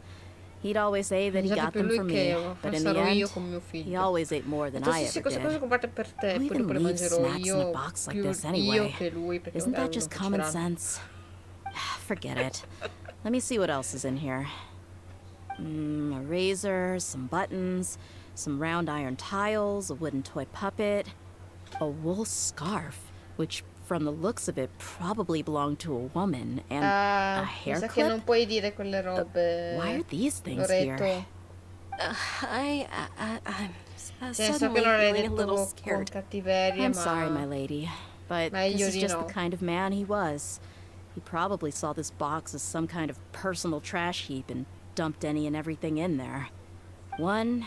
He'd always say that he Scusate got più them lui for me, che but in the sarò io end, con mio he figlio. always ate more than I Sì, ever queste cose did. comprate per te, Who poi dopo even le leaves mangerò snacks in a io, box like più this io anyway? che lui, perché Isn't magari that just non common cucineranno. sense? Forget it. Let me see what else is in here. A razor, some buttons, some round iron tiles, a wooden toy puppet, a wool scarf, which from the looks of it probably belonged to a woman, and a hair mi sa che non clip? puoi dire quelle robe. Why are these things Loreto. here? I'm Nel senso che suddenly non l'hai feeling a little detto con scared. cattiveria, I'm ma... sorry, my lady, but Meglio this is di just no. the kind of man he was. He probably saw this box as some kind of personal trash heap and dumped any and everything in there. 2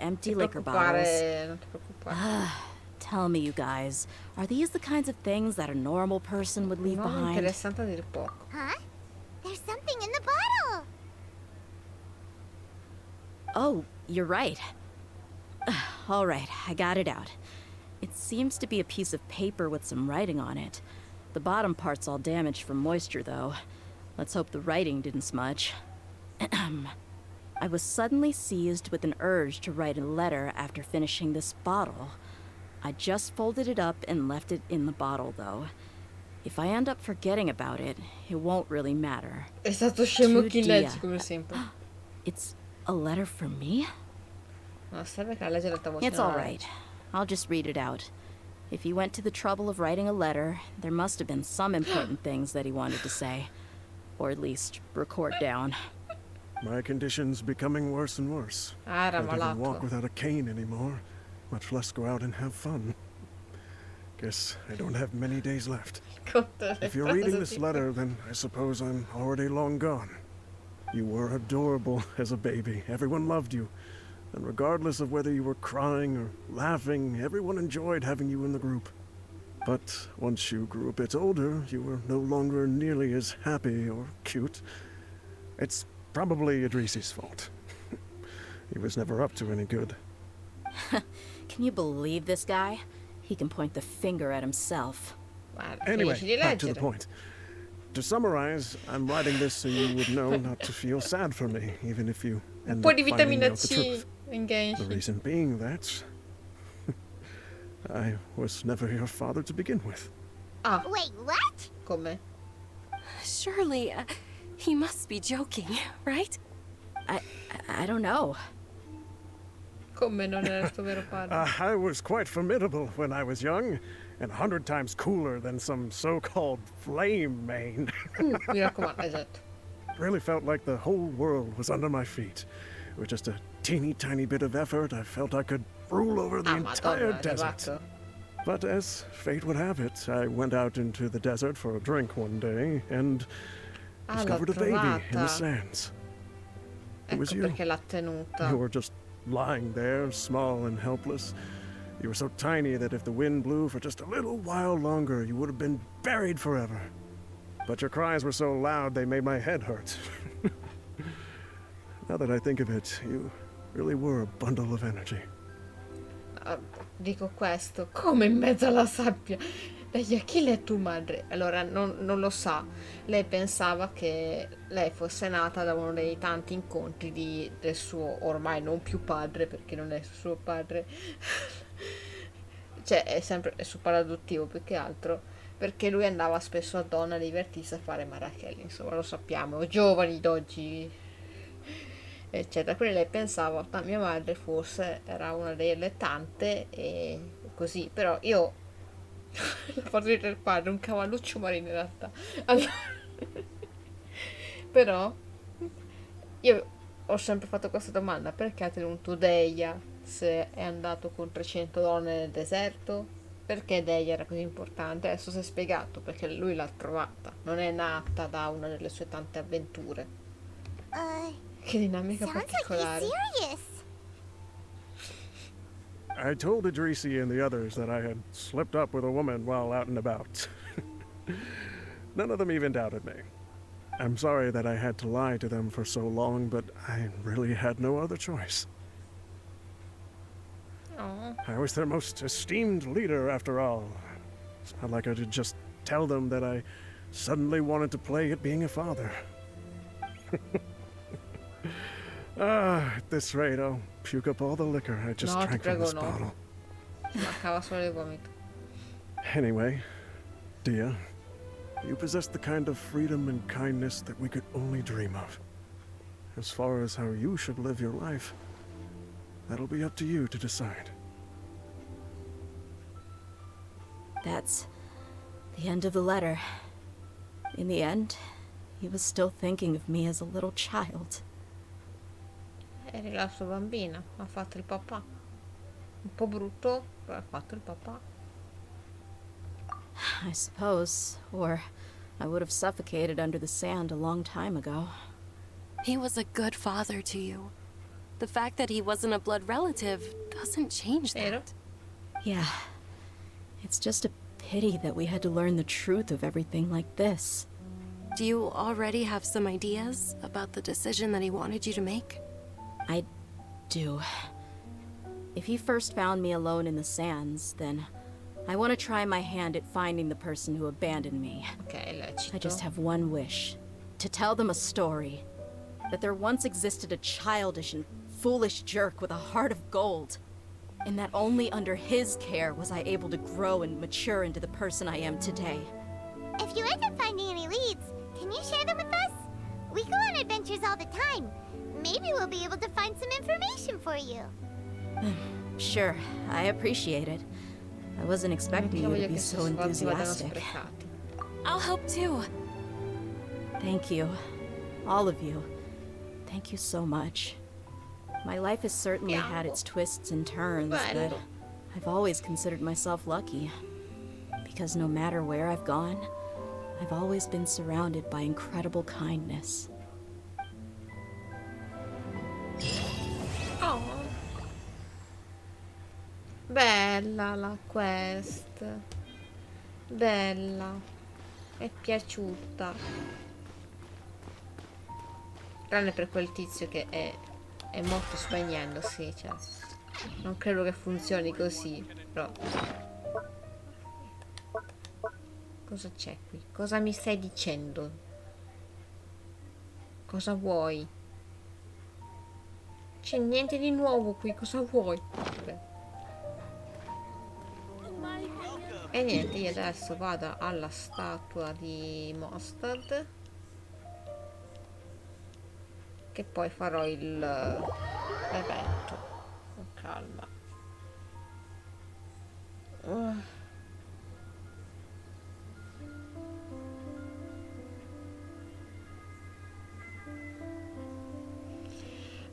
empty liquor bottles. Non ti preoccupare. Tell me, you guys, are these the kinds of things that a normal person would leave No, behind? interessante a dir poco. Huh? There's something in the bottle. Oh, you're right. All right, I got it out. It seems to be a piece of paper with some writing on it. The bottom part's all damaged from moisture, though. Let's hope the writing didn't smudge. I was suddenly seized with an urge to write a letter after finishing this bottle. I just folded it up and left it in the bottle, though. If I end up forgetting about it, it won't really matter. È stato scemo To chi Dehya. legge, come sempre. It's a letter for me? No, serve che la legge l'alta voce. It's all right. I'll just read it out. If he went to the trouble of writing a letter, there must have been some important things that he wanted to say. Or at least record down. My condition's becoming worse and worse. Ah, era Can't even walk malato. without a cane anymore, much less go out and have fun. Guess I don't have many days left. If you're reading this letter, then I suppose I'm already long gone. You were adorable as a baby. Everyone loved you. And regardless of whether you were crying or laughing, everyone enjoyed having you in the group. But once you grew a bit older, you were no longer nearly as happy or cute. It's probably Idrisi's fault. he was never up to any good. Can you believe this guy? He can point the finger at himself. Anyway, back to the point. To summarize, I'm writing this so you would know not to feel sad for me, even if you end up finding out the truth. The reason being that I was never your father to begin with. Ah. Wait, what? Come? Surely, he must be joking, right? I don't know. Come non era il tuo vero padre? I was quite formidable when I was young, and 100 times cooler than some so-called flame main. Mi raccomando, esatto. Really felt like the whole world was under my feet. With just a teeny tiny bit of effort, I felt I could rule over the entire desert. But as fate would have it, I went out into the desert for a drink one day and discovered a baby in the sands. It was you. Perché l'ha tenuta. You were just lying there, small and helpless. You were so tiny that if the wind blew for just a little while longer, you would have been buried forever. But your cries were so loud they made my head hurt. Now that I think of it, you really were a bundle of energy. Dico questo, come in mezzo alla sabbia. Dehia, chi è tua madre? Allora, non lo sa. Lei pensava che lei fosse nata da uno dei tanti incontri del suo ormai non più padre, perché non è suo padre. Cioè, è suo padre adottivo più che altro, perché lui andava spesso a donna a divertirsi a fare marachelle, insomma, lo sappiamo, giovani d'oggi, eccetera. Quindi lei pensava, ma mia madre forse era una delle tante e così, però io la fatto del padre, un cavalluccio marino in realtà. Allora, però io ho sempre fatto questa domanda: perché ha tenuto Dehya se è andato con 300 donne nel deserto? Perché Dehya era così importante? Adesso si è spiegato, perché lui l'ha trovata, non è nata da una delle sue tante avventure. Che dinamica particolare. I told Idrisi and the others that I had slipped up with a woman while out and about. None of them even doubted me. I'm sorry that I had to lie to them for so long, but I really had no other choice. Oh. I was their most esteemed leader, after all. It's not like I could just tell them that I suddenly wanted to play at being a father. At this rate, I'll puke up all the liquor I just drank from this bottle. Mancava solo il vomito. Anyway, Dehya, you possess the kind of freedom and kindness that we could only dream of. As far as how you should live your life, that'll be up to you to decide. That's the end of the letter. In the end, he was still thinking of me as a little child. Eri la sua bambina, ha fatto il papà. Un po' brutto, però ha fatto il papà. I suppose, or I would have suffocated under the sand a long time ago. He was a good father to you. The fact that he wasn't a blood relative doesn't change that. Yeah. It's just a pity that we had to learn the truth of everything like this. Do you already have some ideas about the decision that he wanted you to make? I do. If he first found me alone in the sands, then I want to try my hand at finding the person who abandoned me. Okay, lecito. I just have one wish. To tell them a story. That there once existed a childish and foolish jerk with a heart of gold. And that only under his care was I able to grow and mature into the person I am today. If you end up finding any leads, can you share them with us? We go on adventures all the time. Maybe we'll be able to find some information for you. Sure, I appreciate it. I wasn't expecting you to be so enthusiastic. I'll help too. Thank you. All of you. Thank you so much. My life has certainly had its twists and turns, but I've always considered myself lucky. Because no matter where I've gone, I've always been surrounded by incredible kindness. Oh. Bella la quest. Bella. È piaciuta. Tranne per quel tizio che è è morto spegnendo, sì, cioè. Non credo che funzioni così, però. Cosa c'è qui? Cosa mi stai dicendo? Cosa vuoi? C'è niente di nuovo qui, cosa vuoi? Vabbè. E niente, io adesso vado alla statua di Mustard, che poi farò l'evento con calma.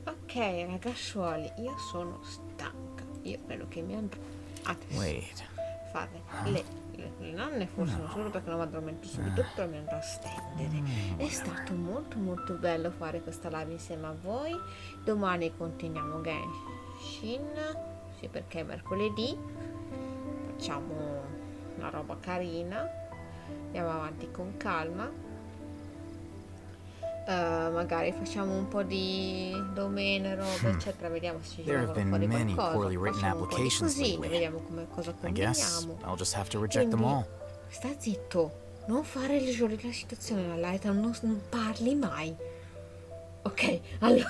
Ok ragazzuoli, io sono stanca, io credo che mi andrò adesso fare le nanne, forse non solo perché non mi addormento subito, però mi andrò a stendere. È stato molto bello fare questa live insieme a voi. Domani continuiamo Genshin, sì, perché è mercoledì, facciamo una roba carina, andiamo avanti con calma. Magari facciamo un po' di domene, robe, eccetera, vediamo se ci vengono fuori qualcosa. Facciamo un po' di cosine, vediamo cosa combiniamo. Quindi, sta zitto, non fare il gioco della situazione, la light, non parli mai. Ok, allora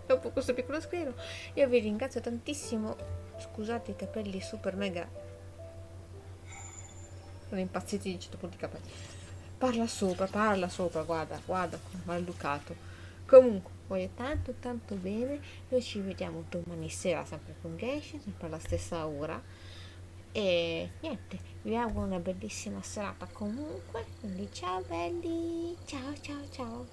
dopo questo piccolo scrivo, io vi ringrazio tantissimo. Scusate i capelli super mega, sono impazziti di 100 punti i capelli. Parla sopra, guarda come maleducato. Comunque, voglio tanto bene. Noi ci vediamo domani sera, sempre con Genshin, sempre alla stessa ora. E niente, vi auguro una bellissima serata comunque. Quindi ciao belli, ciao.